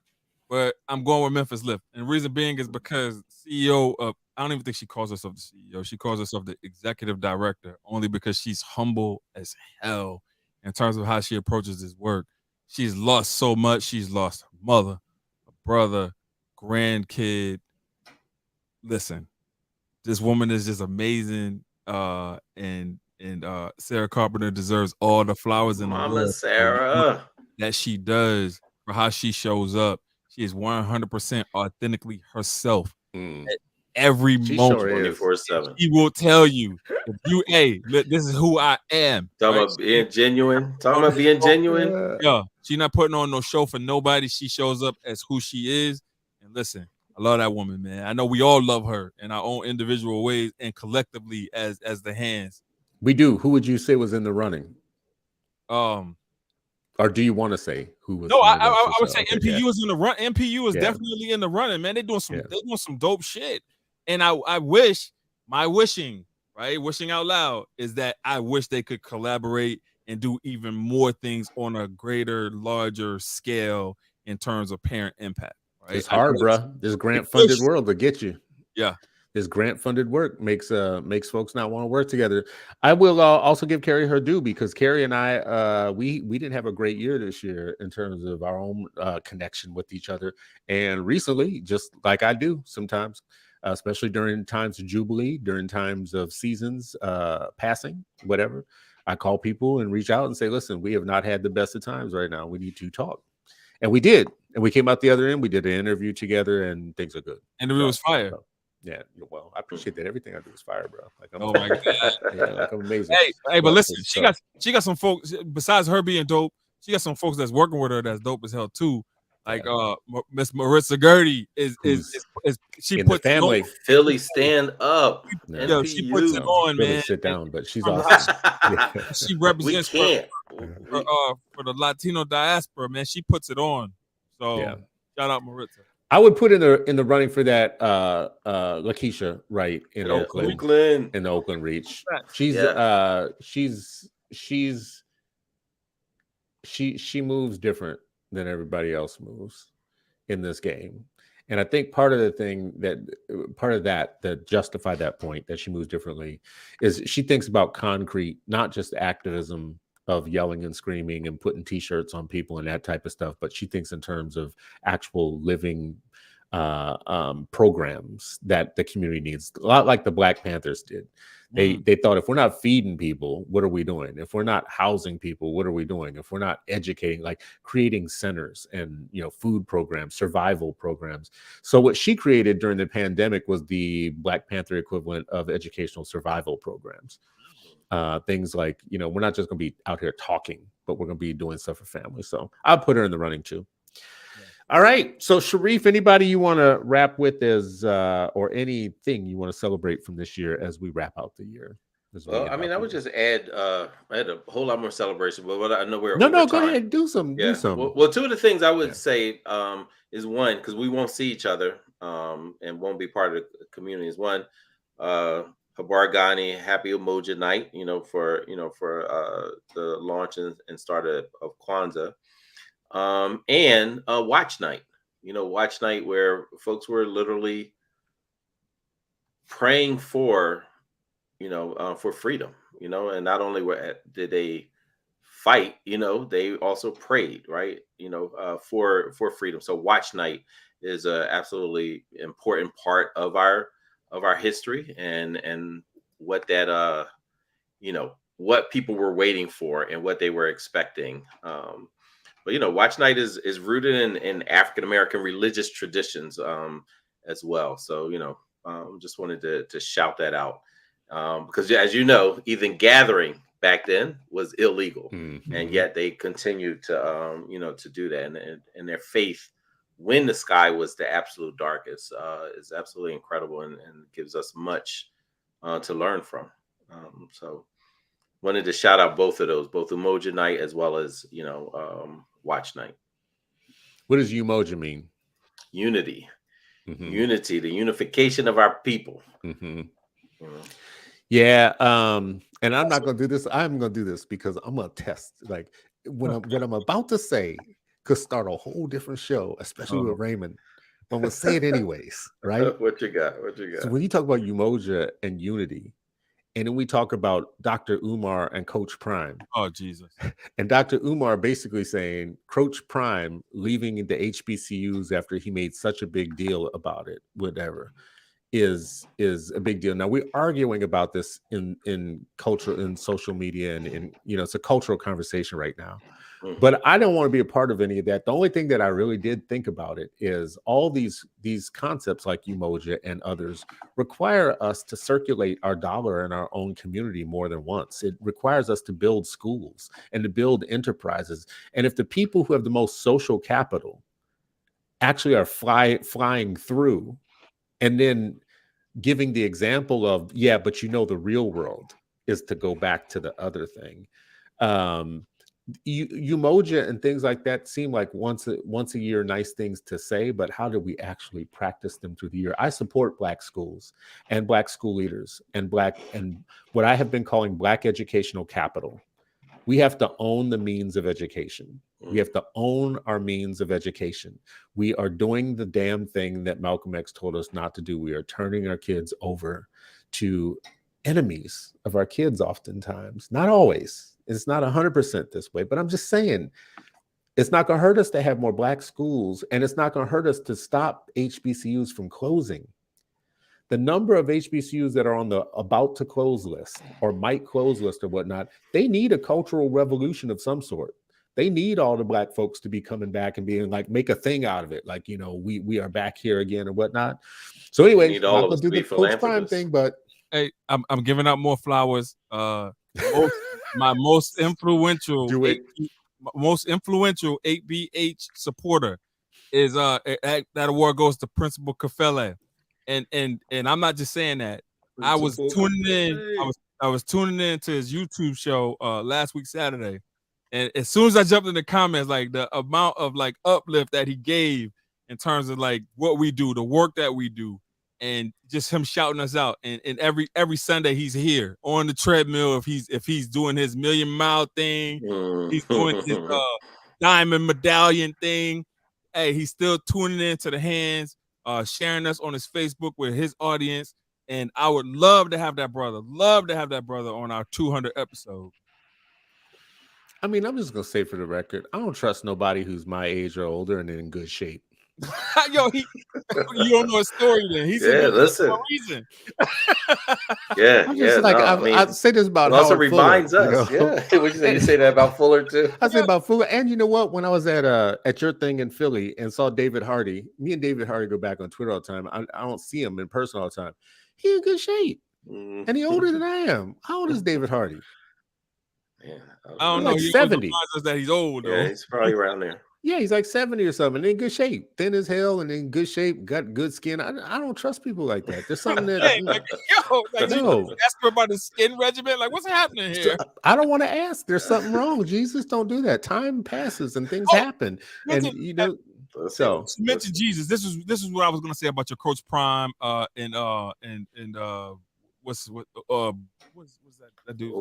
but I'm going with Memphis Lift. And the reason being is because CEO of I don't even think she calls herself the CEO. She calls herself the executive director only because she's humble as hell in terms of how she approaches this work. She's lost so much. She's lost her mother, her brother, grandkid. Listen, this woman is just amazing. And Sarah Carpenter deserves all the flowers in the Mama world Sarah. that she does for how she shows up. She is 100% authentically herself at every moment. Sure is. 24/7. She will tell you, if you, hey, this is who I am. Talking right? about being genuine. Talking about being genuine. Yeah, she's not putting on no show for nobody. She shows up as who she is. And listen, I love that woman, man. I know we all love her in our own individual ways and collectively as the hands. We do. Who would you say was in the running? Or do you want to say who was? No, I would say okay, MPU is in the run. MPU is definitely in the running, man. They're doing some dope shit. And I wish, wishing out loud is that I wish they could collaborate and do even more things on a greater, larger scale in terms of parent impact. Right? It's hard, bro. This grant-funded world to get you. Yeah. This grant-funded work makes folks not want to work together. I will also give Carrie her due, because Carrie and I we didn't have a great year this year in terms of our own connection with each other. And recently, just like I do sometimes, especially during times of Jubilee, during times of seasons passing, whatever, I call people and reach out and say, listen, we have not had the best of times right now. We need to talk. And we did. And we came out the other end. We did an interview together and things are good. And it was fire. Yeah, well, I appreciate that. Everything I do is fire, bro. Like, oh my god, yeah, like I'm amazing. Hey, but listen, she got some folks besides her being dope. She got some folks that's working with her that's dope as hell too. Like Miss Maritza Gertie is she puts family. Philly stand up. Yo, she puts it on, man. Sit down, but she's awesome. She represents for the Latino diaspora, man. She puts it on. So shout out Maritza. I would put in the running for that Lakeisha Wright in Oakland in the Oakland Reach. She moves different than everybody else moves in this game. And I think part of that justify that point that she moves differently is she thinks about concrete, not just activism of yelling and screaming and putting t-shirts on people and that type of stuff, but she thinks in terms of actual living programs that the community needs, a lot like the Black Panthers did. They thought, if we're not feeding people, what are we doing? If we're not housing people, what are we doing? If we're not educating, like creating centers and food programs, survival programs. So what she created during the pandemic was the Black Panther equivalent of educational survival programs. Things like, we're not just going to be out here talking, but we're going to be doing stuff for families. So I'll put her in the running too. Yeah. All right. So Sharif, anybody you want to wrap with or anything you want to celebrate from this year as we wrap out the year? Well, I mean, I would just add, I had a whole lot more celebration, but I know we're no, go ahead, do some. Well, two of the things I would say is one, because we won't see each other and won't be part of the community, is one, Habar Ghani, happy Umoja Night, for the launch and start of Kwanzaa, and Watch Night, Watch Night, where folks were literally praying for, for freedom, and not only did they fight, they also prayed, right, for freedom. So Watch Night is a absolutely important part of our history and what that what people were waiting for and what they were expecting. But Watch Night is rooted in African American religious traditions as well. So just wanted to shout that out because as even gathering back then was illegal, and yet they continued to to do that, and their faith when the sky was the absolute darkest is absolutely incredible and gives us much to learn from. So wanted to shout out both of those, both Umoja Night as well as, Watch Night. What does Umoja mean? Unity. Unity, the unification of our people. Yeah. And I'm not going to do this. I'm going to do this because I'm going to test, like what I'm about to say could start a whole different show, especially with Raymond. I'm gonna say it anyways, right? What you got? What you So got? when you talk about Umoja and unity, and then we talk about Dr. Umar and Coach Prime, Oh Jesus! and Dr. Umar basically saying Coach Prime leaving the HBCUs after he made such a big deal about it, whatever, is a big deal. Now we're arguing about this in culture, in social media, and in, you know, it's a cultural conversation right now. But I don't want to be a part of any of that. The only thing that I really did think about it is all these concepts like Umoja and others require us to circulate our dollar in our own community more than once. It requires us to build schools and to build enterprises. And if the people who have the most social capital actually are flying through and then giving the example of, yeah, but you know, the real world is to go back to the other thing. Umoja and things like that seem like once a year nice things to say, but how do we actually practice them through the year? I support Black schools and Black school leaders and what I have been calling Black educational capital. We have to own the means of education. We have to own our means of education. We are doing the damn thing that Malcolm X told us not to do. We are turning our kids over to enemies of our kids oftentimes. Not always. It's not 100% this way, but I'm just saying it's not going to hurt us to have more Black schools, and it's not going to hurt us to stop HBCUs from closing. The number of HBCUs that are on the about to close list or might close list or whatnot, they need a cultural revolution of some sort. They need all the Black folks to be coming back and being like, make a thing out of it. Like, you know, we are back here again or whatnot. So anyway, I'm going to do the Coach Prime thing, but hey, I'm giving out more flowers. My most influential 8BH supporter is that award goes to Principal Kafele. And I'm not just saying that. I was tuning in. I was tuning in to his YouTube show last week Saturday, and as soon as I jumped in the comments, like the amount of like uplift that he gave in terms of like what we do, the work that we do, and just him shouting us out. And every Sunday he's here on the treadmill. If he's doing his 1,000,000-mile thing, he's doing his diamond medallion thing. Hey, he's still tuning into the hands. Sharing us on his Facebook with his audience, and I would love to have that brother on our 200 episode. I mean, I'm just gonna say for the record, I don't trust nobody who's my age or older and in good shape. Yo, you don't know his story then. He's listen. For a reason. I say this about also Howard reminds Fuller, us. You know? Yeah, what you say? You say that about Fuller too. I say about Fuller, and you know what? When I was at your thing in Philly and saw David Hardy, me and David Hardy go back on Twitter all the time. I don't see him in person all the time. He in good shape, and he older than I am. How old is David Hardy? Yeah, I don't know. Like he 70. Us that he's old. Though. Yeah, he's probably around there. Yeah, he's like 70 or something. In good shape, thin as hell, and in good shape, got good skin. I don't trust people like that. There's something that ask her about the skin regimen. Like, what's happening here? So, I don't want to ask. There's something wrong. Jesus, don't do that. Time passes and things happen, and you know. So you mentioned Jesus. This is what I was gonna say about your Coach Prime. And what's that dude?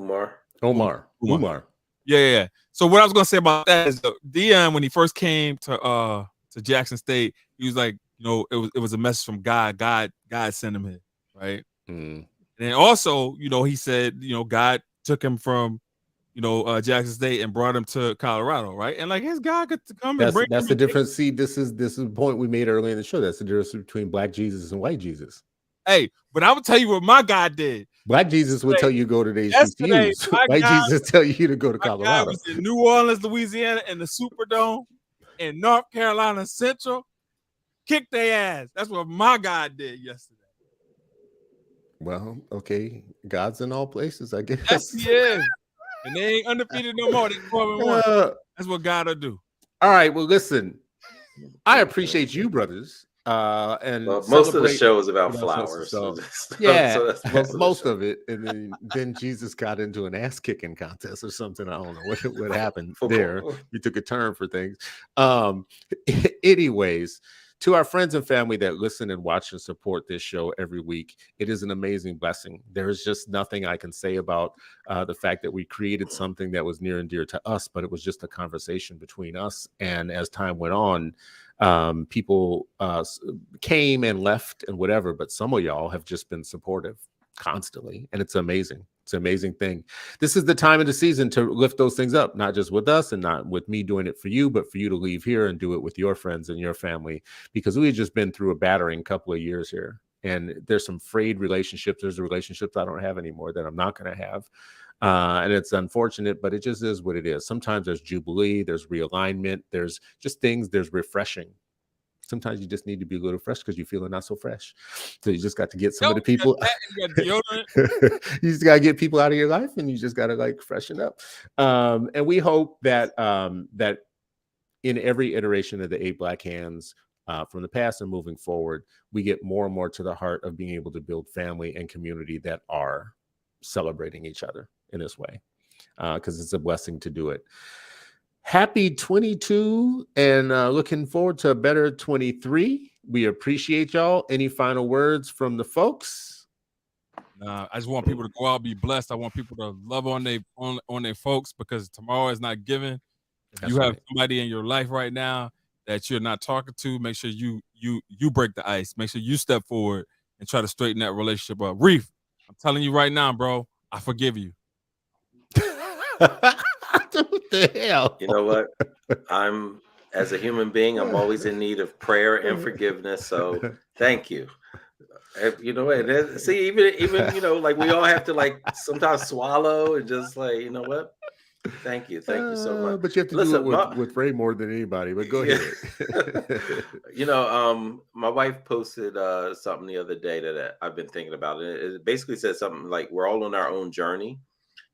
Umar. Yeah. So what I was gonna say about that is Deion, when he first came to Jackson State, he was like, you know, it was a message from God. God sent him here, right? And then also, you know, he said, you know, God took him from, you know, Jackson State and brought him to Colorado, right? And like his God got to come and bring. That's the difference. See, this is the point we made earlier in the show. That's the difference between Black Jesus and white Jesus. Hey, but I will tell you what my God did. Black Jesus would tell you to go to the HBCUs. White Jesus tell you to go to Colorado. God was in New Orleans, Louisiana, in the Superdome, in North Carolina Central, kicked their ass. That's what my God did yesterday. Well, okay, God's in all places, I guess. Yes, he is. And they ain't undefeated no more. They 12-1. That's what God will do. All right. Well, listen, I appreciate you, brothers. And most of the show is about flowers. Most of it. And then Jesus got into an ass kicking contest or something. I don't know what happened there. We took a turn for things. Anyways, to our friends and family that listen and watch and support this show every week, it is an amazing blessing. There is just nothing I can say about the fact that we created something that was near and dear to us, but it was just a conversation between us. And as time went on, People came and left and whatever, but some of y'all have just been supportive constantly, and it's amazing. It's an amazing thing. This is the time of the season to lift those things up, not just with us and not with me doing it for you, but for you to leave here and do it with your friends and your family, because we've just been through a battering couple of years here. And there's some frayed relationships. There's relationships I don't have anymore that I'm not going to have. And it's unfortunate, but it just is what it is. Sometimes there's jubilee, there's realignment, there's just things, there's refreshing. Sometimes you just need to be a little fresh because you're feeling not so fresh. So you just got to get some of the people. You just got to get people out of your life, and you just got to like freshen up. And we hope that that in every iteration of the 8 Black Hands, from the past and moving forward, we get more and more to the heart of being able to build family and community that are celebrating each other in this way, because it's a blessing to do it. Happy 22 and looking forward to a better 23. We appreciate y'all. Any final words from the folks? I just want people to go out, be blessed. I want people to love on their folks, because tomorrow is not given. If you have somebody in your life right now that you're not talking to, make sure you break the ice. Make sure you step forward and try to straighten that relationship up. Reef, I'm telling you right now, bro, I forgive you. What the hell? You know what? I'm, as a human being, I'm always in need of prayer and forgiveness. So thank you. You know what? See, even you know, like we all have to like sometimes swallow and just like, you know what? Thank you so much. But you have to do it with Ray more than anybody. But go ahead. You know, my wife posted something the other day that I've been thinking about. It basically said something like, we're all on our own journey,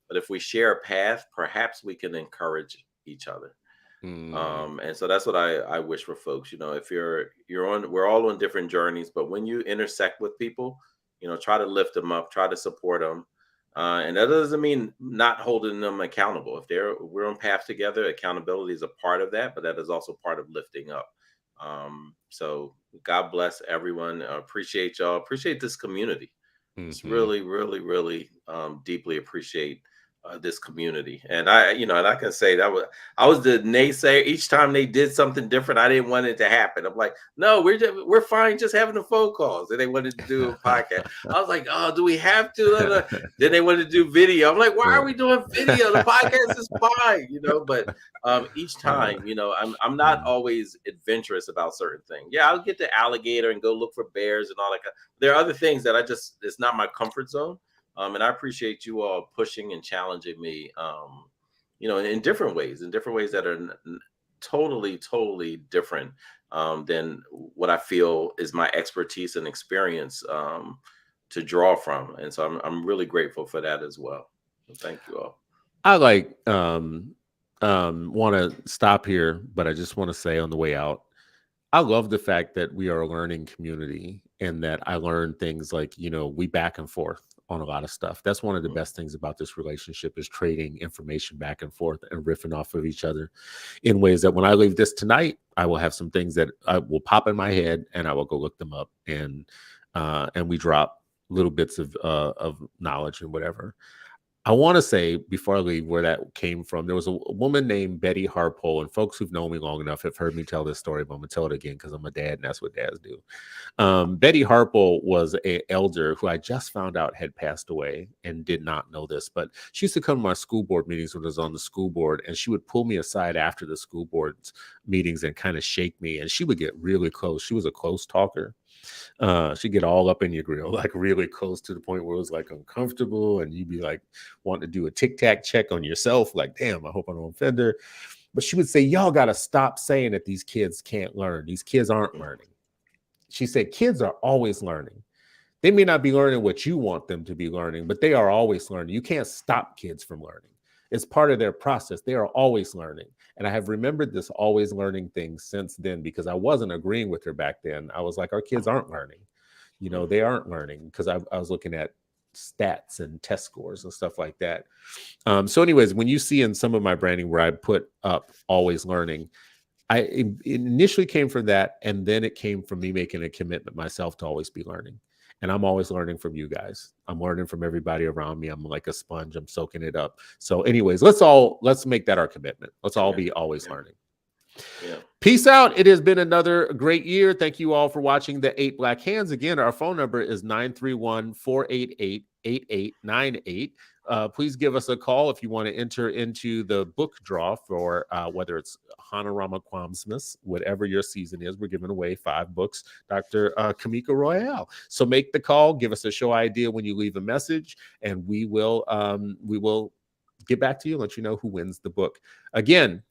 but if we share a path, perhaps we can encourage each other. And so that's what I wish for folks. You know, if we're all on different journeys, but when you intersect with people, you know, try to lift them up, try to support them. And that doesn't mean not holding them accountable. If we're on path together, accountability is a part of that, but that is also part of lifting up. So God bless everyone. Appreciate y'all. Appreciate this community. It's really, really, really deeply appreciate this community. And I can say that I was the naysayer. Each time they did something different, I didn't want it to happen. I'm like, no, we're fine just having the phone calls. And they wanted to do a podcast. I was like, oh, do we have to? Then they wanted to do video. I'm like, why are we doing video? The podcast is fine, you know. But each time, you know, I'm not always adventurous about certain things. Yeah, I'll get the alligator and go look for bears and all that. There are other things that it's not my comfort zone. And I appreciate you all pushing and challenging me, you know, in different ways that are totally, totally different than what I feel is my expertise and experience to draw from. And so I'm really grateful for that as well. So thank you all. I want to stop here, but I just want to say on the way out, I love the fact that we are a learning community and that I learn things like, you know, we back and forth on a lot of stuff. That's one of the best things about this relationship, is trading information back and forth and riffing off of each other in ways that when I leave this tonight, I will have some things that I will pop in my head and I will go look them up, and we drop little bits of knowledge and whatever. I want to say before I leave where that came from. There was a woman named Betty Harpole, and folks who've known me long enough have heard me tell this story, but I'm gonna tell it again because I'm a dad and that's what dads do. Betty Harpole was an elder who I just found out had passed away and did not know this, but she used to come to my school board meetings when I was on the school board, and she would pull me aside after the school board's meetings and kind of shake me, and she would get really close. She was a close talker. She'd get all up in your grill, like really close to the point where it was like uncomfortable, and you'd be like wanting to do a tic-tac check on yourself, like, damn, I hope I don't offend her. But she would say, y'all got to stop saying that these kids can't learn. These kids aren't learning. She said, kids are always learning. They may not be learning what you want them to be learning, but they are always learning. You can't stop kids from learning. It's part of their process. They are always learning. And I have remembered this always learning thing since then, because I wasn't agreeing with her back then. I was like, our kids aren't learning. You know, they aren't learning, because I was looking at stats and test scores and stuff like that. So anyways, when you see in some of my branding where I put up always learning, it initially came from that. And then it came from me making a commitment myself to always be learning. And I'm always learning from you guys. I'm learning from everybody around me. I'm like a sponge. I'm soaking it up. So anyways, let's make that our commitment. Let's all be always learning. Yeah. Peace out. It has been another great year. Thank you all for watching the 8 Black Hands. Again, our phone number is 931-488-8898. Please give us a call if you want to enter into the book draw for whether it's Hanorama Kwamsmas, whatever your season is. We're giving away 5 books, Dr. Kamika Royale. So make the call, give us a show idea when you leave a message, and we will get back to you and let you know who wins the book. Again,